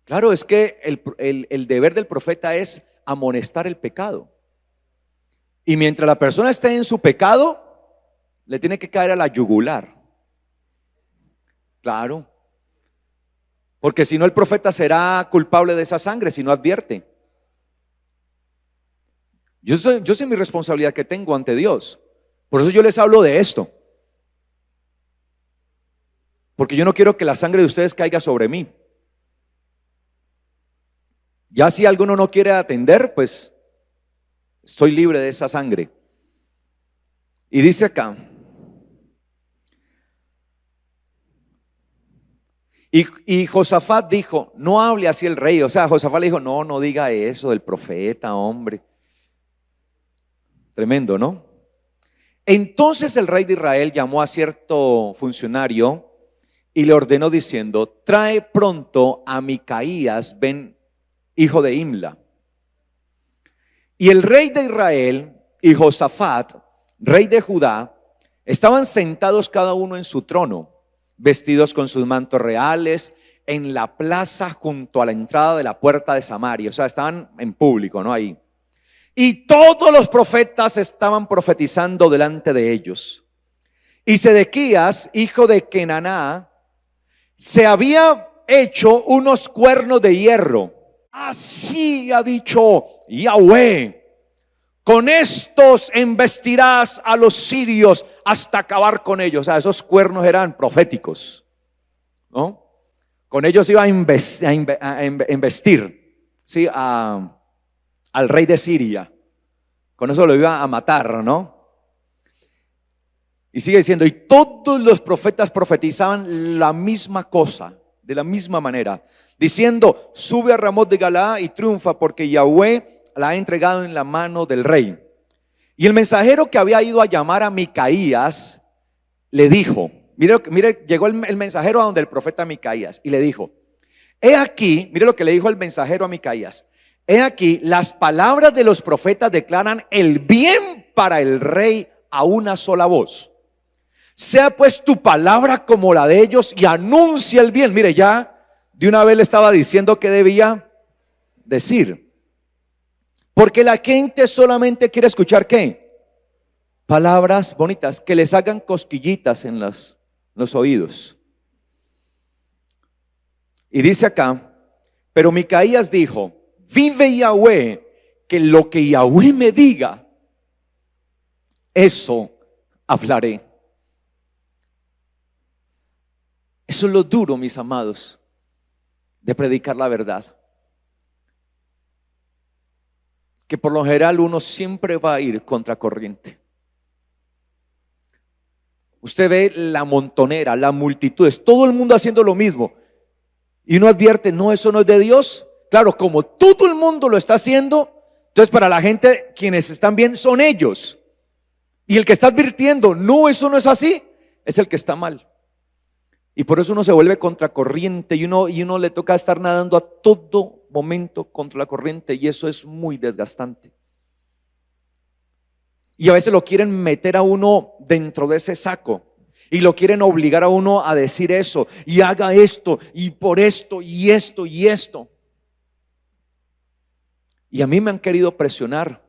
Claro, es que el deber del profeta es amonestar el pecado. Y mientras la persona esté en su pecado, le tiene que caer a la yugular. Claro. Porque si no, el profeta será culpable de esa sangre si no advierte. Yo sé mi responsabilidad que tengo ante Dios. Por eso yo les hablo de esto. Porque yo no quiero que la sangre de ustedes caiga sobre mí. Ya si alguno no quiere atender, pues estoy libre de esa sangre. Y dice acá, y Josafat dijo, no hable así el rey. O sea, Josafat le dijo, no diga eso del profeta, hombre. Tremendo, ¿no? Entonces el rey de Israel llamó a cierto funcionario y le ordenó diciendo, trae pronto a Micaías, hijo de Imla. Y el rey de Israel y Josafat, rey de Judá, estaban sentados cada uno en su trono, vestidos con sus mantos reales, en la plaza junto a la entrada de la puerta de Samaria. O sea, estaban en público, ¿no? Ahí. Y todos los profetas estaban profetizando delante de ellos. Y Sedequías, hijo de Kenaná, se había hecho unos cuernos de hierro. Así ha dicho Yahweh, con estos embestirás a los sirios hasta acabar con ellos. O sea, esos cuernos eran proféticos, ¿no? Con ellos iba a embestir, ¿sí? Al rey de Siria. Con eso lo iba a matar, ¿no? Y sigue diciendo, y todos los profetas profetizaban la misma cosa, de la misma manera, diciendo, sube a Ramot de Galaad y triunfa, porque Yahweh la ha entregado en la mano del rey. Y el mensajero que había ido a llamar a Micaías le dijo, mire, llegó el mensajero a donde el profeta Micaías y le dijo, he aquí, mire lo que le dijo el mensajero a Micaías, he aquí, las palabras de los profetas declaran el bien para el rey a una sola voz. Sea pues tu palabra como la de ellos y anuncia el bien. Mire, ya de una vez le estaba diciendo que debía decir. Porque la gente solamente quiere escuchar ¿qué? Palabras bonitas, que les hagan cosquillitas en los oídos. Y dice acá, pero Micaías dijo, vive Yahweh, que lo que Yahweh me diga, eso hablaré. Eso es lo duro, mis amados, de predicar la verdad. Que por lo general uno siempre va a ir contracorriente. Usted ve la montonera, la multitud, todo el mundo haciendo lo mismo. Y uno advierte, no, eso no es de Dios. Claro, como todo el mundo lo está haciendo, entonces para la gente, quienes están bien son ellos. Y el que está advirtiendo, no, eso no es así, es el que está mal. Y por eso uno se vuelve contracorriente y uno le toca estar nadando a todo momento contra la corriente, y eso es muy desgastante. Y a veces lo quieren meter a uno dentro de ese saco y lo quieren obligar a uno a decir eso y haga esto y por esto y esto y esto. Y a mí me han querido presionar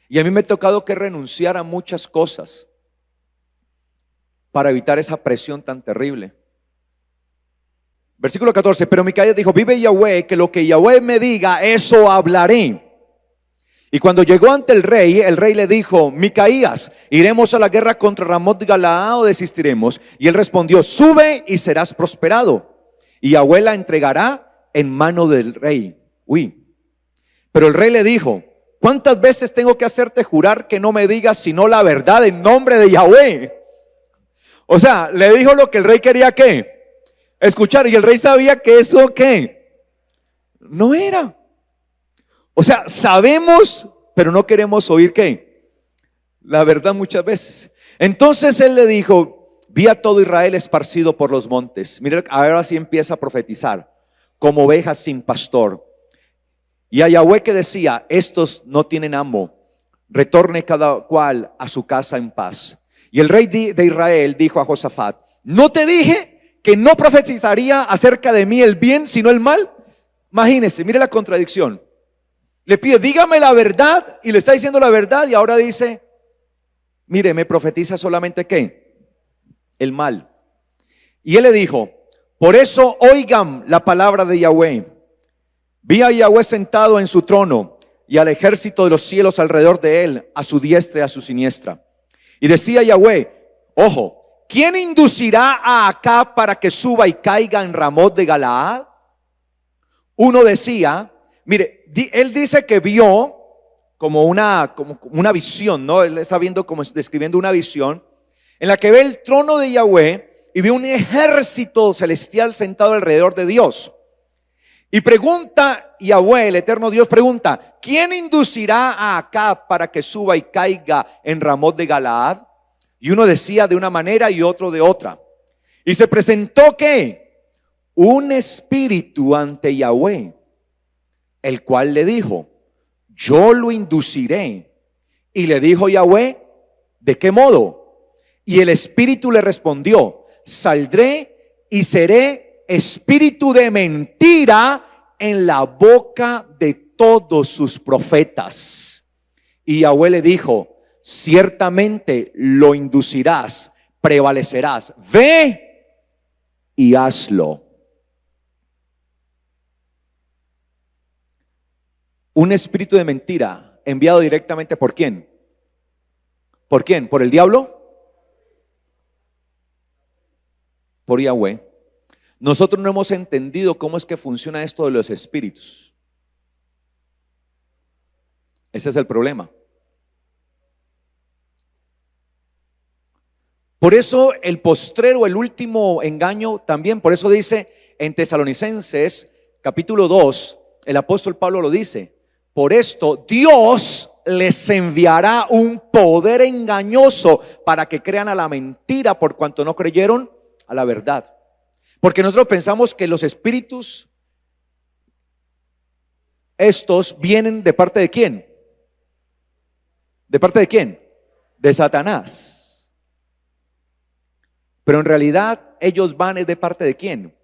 y a mí me ha tocado que renunciar a muchas cosas para evitar esa presión tan terrible. Versículo 14, pero Micaías dijo, vive Yahweh, que lo que Yahweh me diga, eso hablaré. Y cuando llegó ante el rey le dijo: Micaías, ¿iremos a la guerra contra Ramot de Galaad o desistiremos? Y él respondió: sube y serás prosperado, y Yahweh la entregará en mano del rey. Pero el rey le dijo: ¿cuántas veces tengo que hacerte jurar que no me digas sino la verdad en nombre de Yahweh? O sea, le dijo lo que el rey quería que escuchar, y el rey sabía que eso que no era. O sea, sabemos, pero no queremos oír ¿qué? La verdad muchas veces. Entonces él le dijo: vi a todo Israel esparcido por los montes. Mira, ahora sí empieza a profetizar, como ovejas sin pastor. Y a Yahweh que decía: estos no tienen amo, retorne cada cual a su casa en paz. Y el rey de Israel dijo a Josafat: ¿no te dije que no profetizaría acerca de mí el bien sino el mal? Imagínense, mire la contradicción. Le pide: dígame la verdad, y le está diciendo la verdad, y ahora dice: mire, me profetiza solamente ¿qué? El mal. Y él le dijo: por eso oigan la palabra de Yahweh. Vi a Yahweh sentado en su trono, y al ejército de los cielos alrededor de él, a su diestra y a su siniestra. Y decía Yahweh: ojo, ¿quién inducirá a Acab para que suba y caiga en Ramot de Galaad? Uno decía, mire, él dice que vio como una visión, ¿no? Él está viendo, como describiendo una visión en la que ve el trono de Yahweh y ve un ejército celestial sentado alrededor de Dios. Y pregunta Yahweh, el eterno Dios, pregunta: ¿quién inducirá a Acab para que suba y caiga en Ramot de Galaad? Y uno decía de una manera y otro de otra. Y se presentó ¿qué? Un espíritu ante Yahweh, el cual le dijo: yo lo induciré. Y le dijo Yahweh: ¿de qué modo? Y el espíritu le respondió: saldré y seré espíritu de mentira en la boca de todos sus profetas. Y Yahweh le dijo: ciertamente lo inducirás, prevalecerás. Ve y hazlo. Un espíritu de mentira enviado directamente ¿por quién? ¿Por quién? ¿Por el diablo? Por Yahweh. Nosotros no hemos entendido cómo es que funciona esto de los espíritus. Ese es el problema. Por eso el postrero, el último engaño también, por eso dice en Tesalonicenses capítulo 2, el apóstol Pablo lo dice: por esto Dios les enviará un poder engañoso para que crean a la mentira, por cuanto no creyeron a la verdad. Porque nosotros pensamos que los espíritus estos vienen de parte de ¿quién? ¿De parte de quién? De Satanás. Pero en realidad ellos van de parte de ¿quién?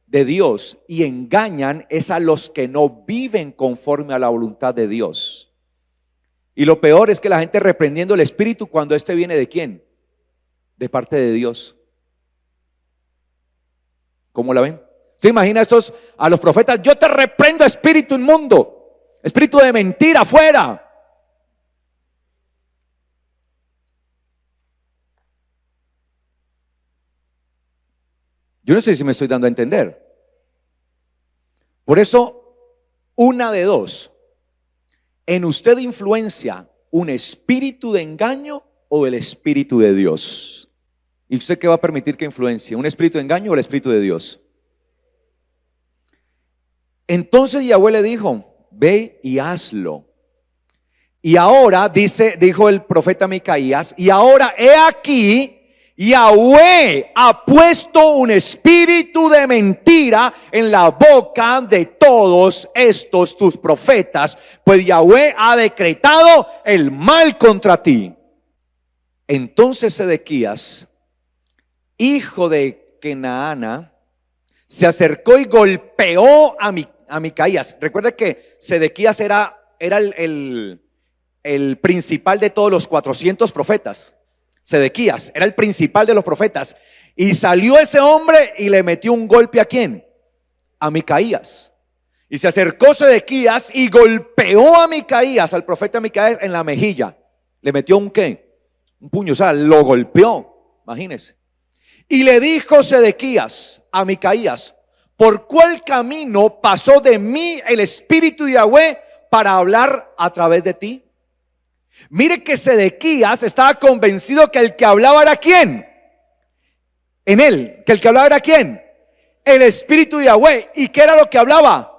De Dios, y engañan es a los que no viven conforme a la voluntad de Dios. Y lo peor es que la gente reprendiendo el espíritu cuando este viene de ¿quién? De parte de Dios. ¿Cómo la ven? ¿Usted imagina estos a los profetas? Yo te reprendo, espíritu inmundo, espíritu de mentira, fuera. Yo no sé si me estoy dando a entender. Por eso, una de dos: en usted influencia un espíritu de engaño o el espíritu de Dios. ¿Y usted qué va a permitir que influencie? ¿Un espíritu de engaño o el espíritu de Dios? Entonces Yahweh le dijo: ve y hazlo. Y ahora dijo el profeta Micaías: y ahora he aquí, Yahweh ha puesto un espíritu de mentira en la boca de todos estos tus profetas, pues Yahweh ha decretado el mal contra ti. Entonces Sedequías, hijo de Kenaana, se acercó y golpeó a Micaías. Recuerda que Sedequías era el principal de todos los 400 profetas. Sedequías era el principal de los profetas. Y salió ese hombre y le metió un golpe ¿a quién? A Micaías. Y se acercó Sedequías y golpeó a Micaías, al profeta Micaías, en la mejilla. Le metió un ¿qué? Un puño, o sea, lo golpeó, imagínense. Y le dijo Sedequías a Micaías: ¿por cuál camino pasó de mí el Espíritu de Yahweh para hablar a través de ti? Mire que Sedequías estaba convencido que el que hablaba era ¿quién? En él, que el que hablaba era ¿quién? El Espíritu de Yahweh. ¿Y qué era lo que hablaba?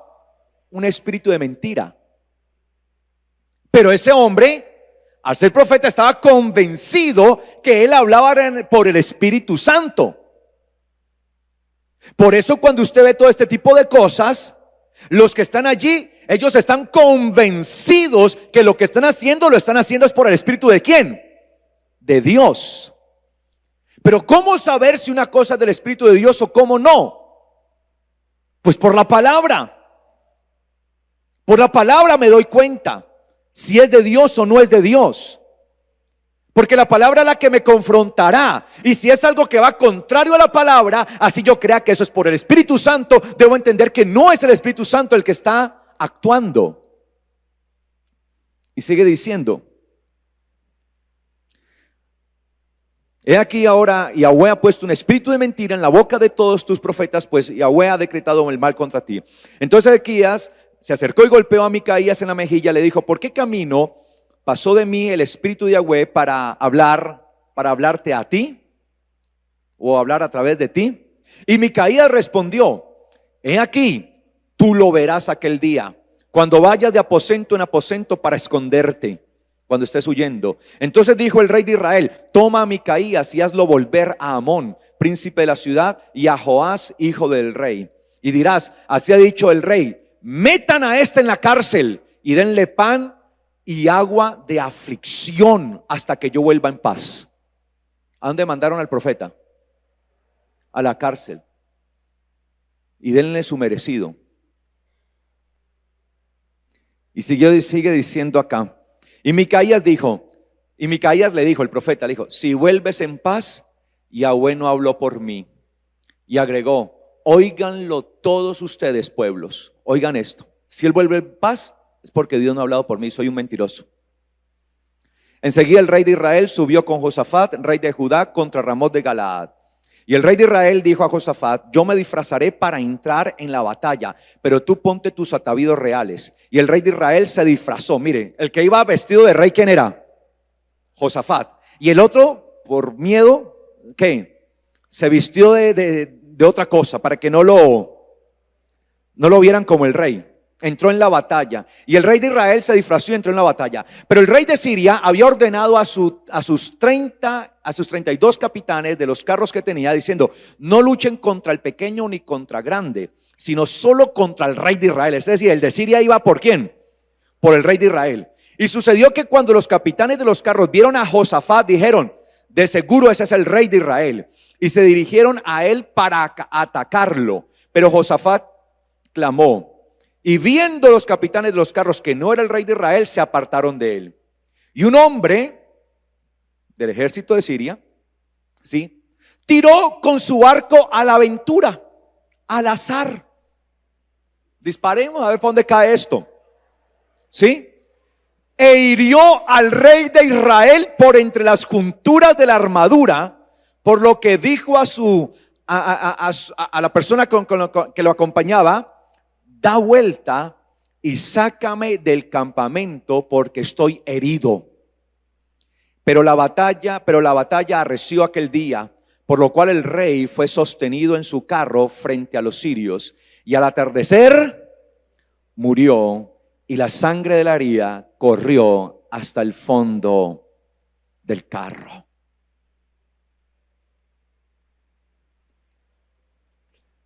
Un espíritu de mentira. Pero ese hombre, al ser profeta, estaba convencido que él hablaba por el Espíritu Santo. Por eso cuando usted ve todo este tipo de cosas, los que están allí, ellos están convencidos que lo que están haciendo, lo están haciendo es por el Espíritu ¿de quién? De Dios. Pero ¿cómo saber si una cosa es del Espíritu de Dios o cómo no? Pues por la palabra. Por la palabra me doy cuenta si es de Dios o no es de Dios. Porque la palabra es la que me confrontará. Y si es algo que va contrario a la palabra, así yo crea que eso es por el Espíritu Santo, debo entender que no es el Espíritu Santo el que está actuando. Y sigue diciendo: he aquí ahora Yahweh ha puesto un espíritu de mentira en la boca de todos tus profetas, pues Yahweh ha decretado el mal contra ti. Entonces Sedequías se acercó y golpeó a Micaías en la mejilla. Le dijo: ¿por qué camino pasó de mí el Espíritu de Yahweh para hablarte a ti? O hablar a través de ti. Y Micaías respondió: he aquí, tú lo verás aquel día, cuando vayas de aposento en aposento para esconderte, cuando estés huyendo. Entonces dijo el rey de Israel: toma a Micaías y hazlo volver a Amón, príncipe de la ciudad, y a Joás, hijo del rey. Y dirás: así ha dicho el rey, metan a este en la cárcel y denle pan y agua de aflicción hasta que yo vuelva en paz. ¿A dónde mandaron al profeta? A la cárcel. Y denle su merecido. Y sigue diciendo acá: y Micaías le dijo, el profeta le dijo: si vuelves en paz, Yahweh no habló por mí. Y agregó: óiganlo todos ustedes, pueblos. Oigan esto: si él vuelve en paz, es porque Dios no ha hablado por mí, soy un mentiroso. Enseguida el rey de Israel subió con Josafat, rey de Judá, contra Ramot de Galaad. Y el rey de Israel dijo a Josafat: yo me disfrazaré para entrar en la batalla, pero tú ponte tus atavíos reales. Y el rey de Israel se disfrazó. Mire, el que iba vestido de rey, ¿quién era? Josafat. Y el otro, por miedo, ¿qué? Se vistió de otra cosa, para que no lo vieran como el rey. Entró en la batalla. Y el rey de Israel se disfrazó y entró en la batalla. Pero el rey de Siria había ordenado a sus 32 capitanes de los carros que tenía, diciendo: no luchen contra el pequeño ni contra grande, sino solo contra el rey de Israel. Es decir, el de Siria iba ¿por quién? Por el rey de Israel. Y sucedió que cuando los capitanes de los carros vieron a Josafat, dijeron: de seguro ese es el rey de Israel. Y se dirigieron a él para atacarlo. Pero Josafat clamó. Y viendo los capitanes de los carros que no era el rey de Israel, se apartaron de él. Y un hombre del ejército de Siria, ¿sí?, tiró con su arco a la aventura, al azar. Disparemos a ver por dónde cae esto, ¿sí? E hirió al rey de Israel por entre las junturas de la armadura, por lo que dijo a la persona que lo acompañaba: da vuelta y sácame del campamento porque estoy herido. Pero la batalla arreció aquel día, por lo cual el rey fue sostenido en su carro frente a los sirios, y al atardecer murió, y la sangre de la herida corrió hasta el fondo del carro.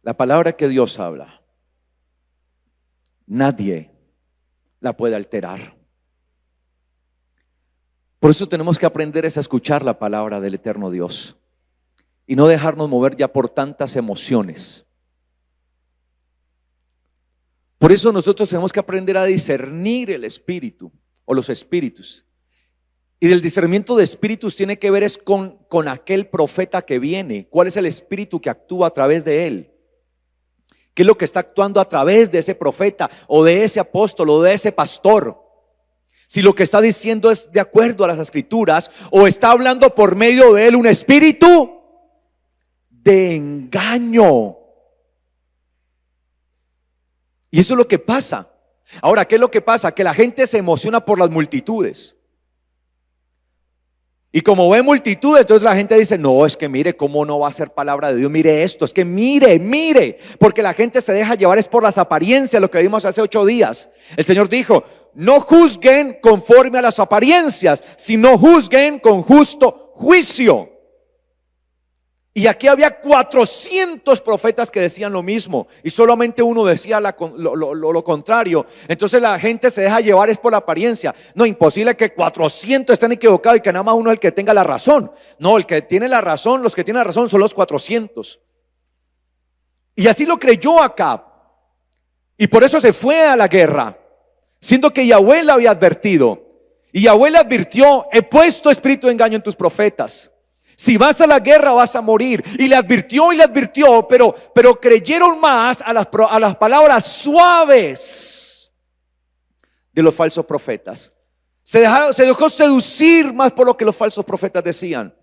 La palabra que Dios habla, nadie la puede alterar. Por eso tenemos que aprender a escuchar la palabra del eterno Dios y no dejarnos mover ya por tantas emociones. Por eso nosotros tenemos que aprender a discernir el espíritu o los espíritus. Y del discernimiento de espíritus tiene que ver es con aquel profeta que viene. ¿Cuál es el espíritu que actúa a través de él? ¿Qué es lo que está actuando a través de ese profeta o de ese apóstol o de ese pastor? Si lo que está diciendo es de acuerdo a las escrituras o está hablando por medio de él un espíritu de engaño. Y eso es lo que pasa. Ahora, ¿qué es lo que pasa? Que la gente se emociona por las multitudes. Y como ve multitudes, entonces la gente dice, no, es que mire cómo no va a ser palabra de Dios, mire esto, es que mire, porque la gente se deja llevar es por las apariencias, lo que vimos hace 8 días. El Señor dijo, no juzguen conforme a las apariencias, sino juzguen con justo juicio. Y aquí había 400 profetas que decían lo mismo y solamente uno decía lo contrario. Entonces la gente se deja llevar es por la apariencia. No, imposible que 400 estén equivocados y que nada más uno es el que tenga la razón. No, el que tiene la razón, los que tienen la razón son los 400. Y así lo creyó Acab. Y por eso se fue a la guerra, siendo que Yahweh le había advertido. Y Yahweh le advirtió, he puesto espíritu de engaño en tus profetas. Si vas a la guerra vas a morir. Y le advirtió, pero creyeron más a las palabras suaves de los falsos profetas. Se dejó seducir más por lo que los falsos profetas decían,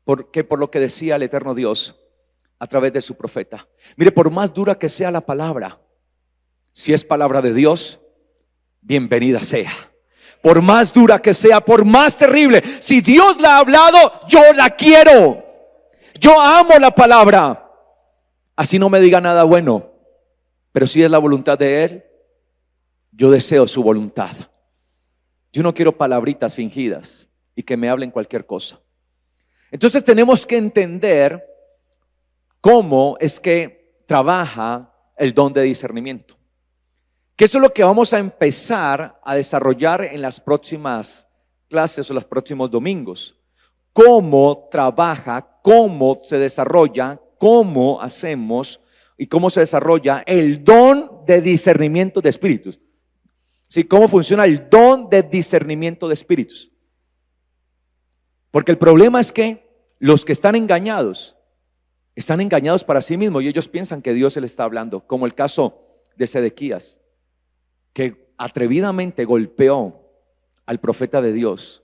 porque por lo que decía el eterno Dios a través de su profeta. Mire, por más dura que sea la palabra, si es palabra de Dios, bienvenida sea. Por más dura que sea, por más terrible, si Dios la ha hablado, yo la quiero. Yo amo la palabra. Así no me diga nada bueno, pero si es la voluntad de Él, yo deseo su voluntad. Yo no quiero palabritas fingidas y que me hablen cualquier cosa. Entonces tenemos que entender cómo es que trabaja el don de discernimiento. Que eso es lo que vamos a empezar a desarrollar en las próximas clases o los próximos domingos. Cómo trabaja, cómo se desarrolla, cómo hacemos y cómo se desarrolla el don de discernimiento de espíritus. Sí, cómo funciona el don de discernimiento de espíritus. Porque el problema es que los que están engañados para sí mismos y ellos piensan que Dios se les está hablando, como el caso de Sedequías, que atrevidamente golpeó al profeta de Dios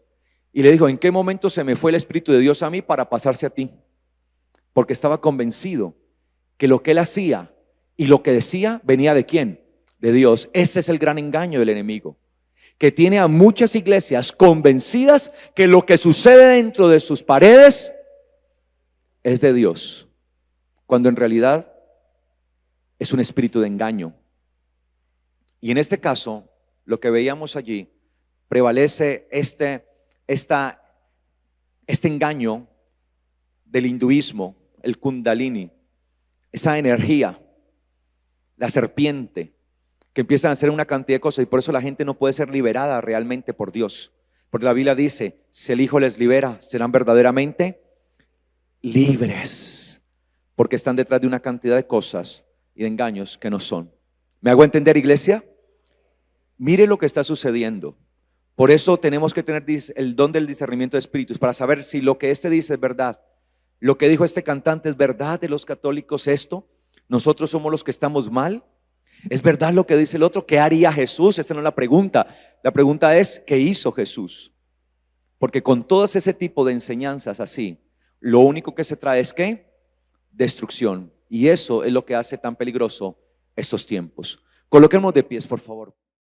y le dijo, ¿en qué momento se me fue el Espíritu de Dios a mí para pasarse a ti? Porque estaba convencido que lo que él hacía y lo que decía venía ¿de quién? De Dios. Ese es el gran engaño del enemigo, que tiene a muchas iglesias convencidas que lo que sucede dentro de sus paredes es de Dios, cuando en realidad es un espíritu de engaño. Y en este caso, lo que veíamos allí, prevalece este engaño del hinduismo, el kundalini, esa energía, la serpiente, que empiezan a hacer una cantidad de cosas y por eso la gente no puede ser liberada realmente por Dios. Porque la Biblia dice, si el Hijo les libera, serán verdaderamente libres, porque están detrás de una cantidad de cosas y de engaños que no son. ¿Me hago entender, iglesia? Mire lo que está sucediendo. Por eso tenemos que tener el don del discernimiento de espíritus, para saber si lo que este dice es verdad. Lo que dijo este cantante es verdad de los católicos esto. Nosotros somos los que estamos mal. ¿Es verdad lo que dice el otro? ¿Qué haría Jesús? Esta no es la pregunta. La pregunta es, ¿qué hizo Jesús? Porque con todas ese tipo de enseñanzas así, lo único que se trae es ¿qué? Destrucción. Y eso es lo que hace tan peligroso estos tiempos. Coloquemos de pies, por favor.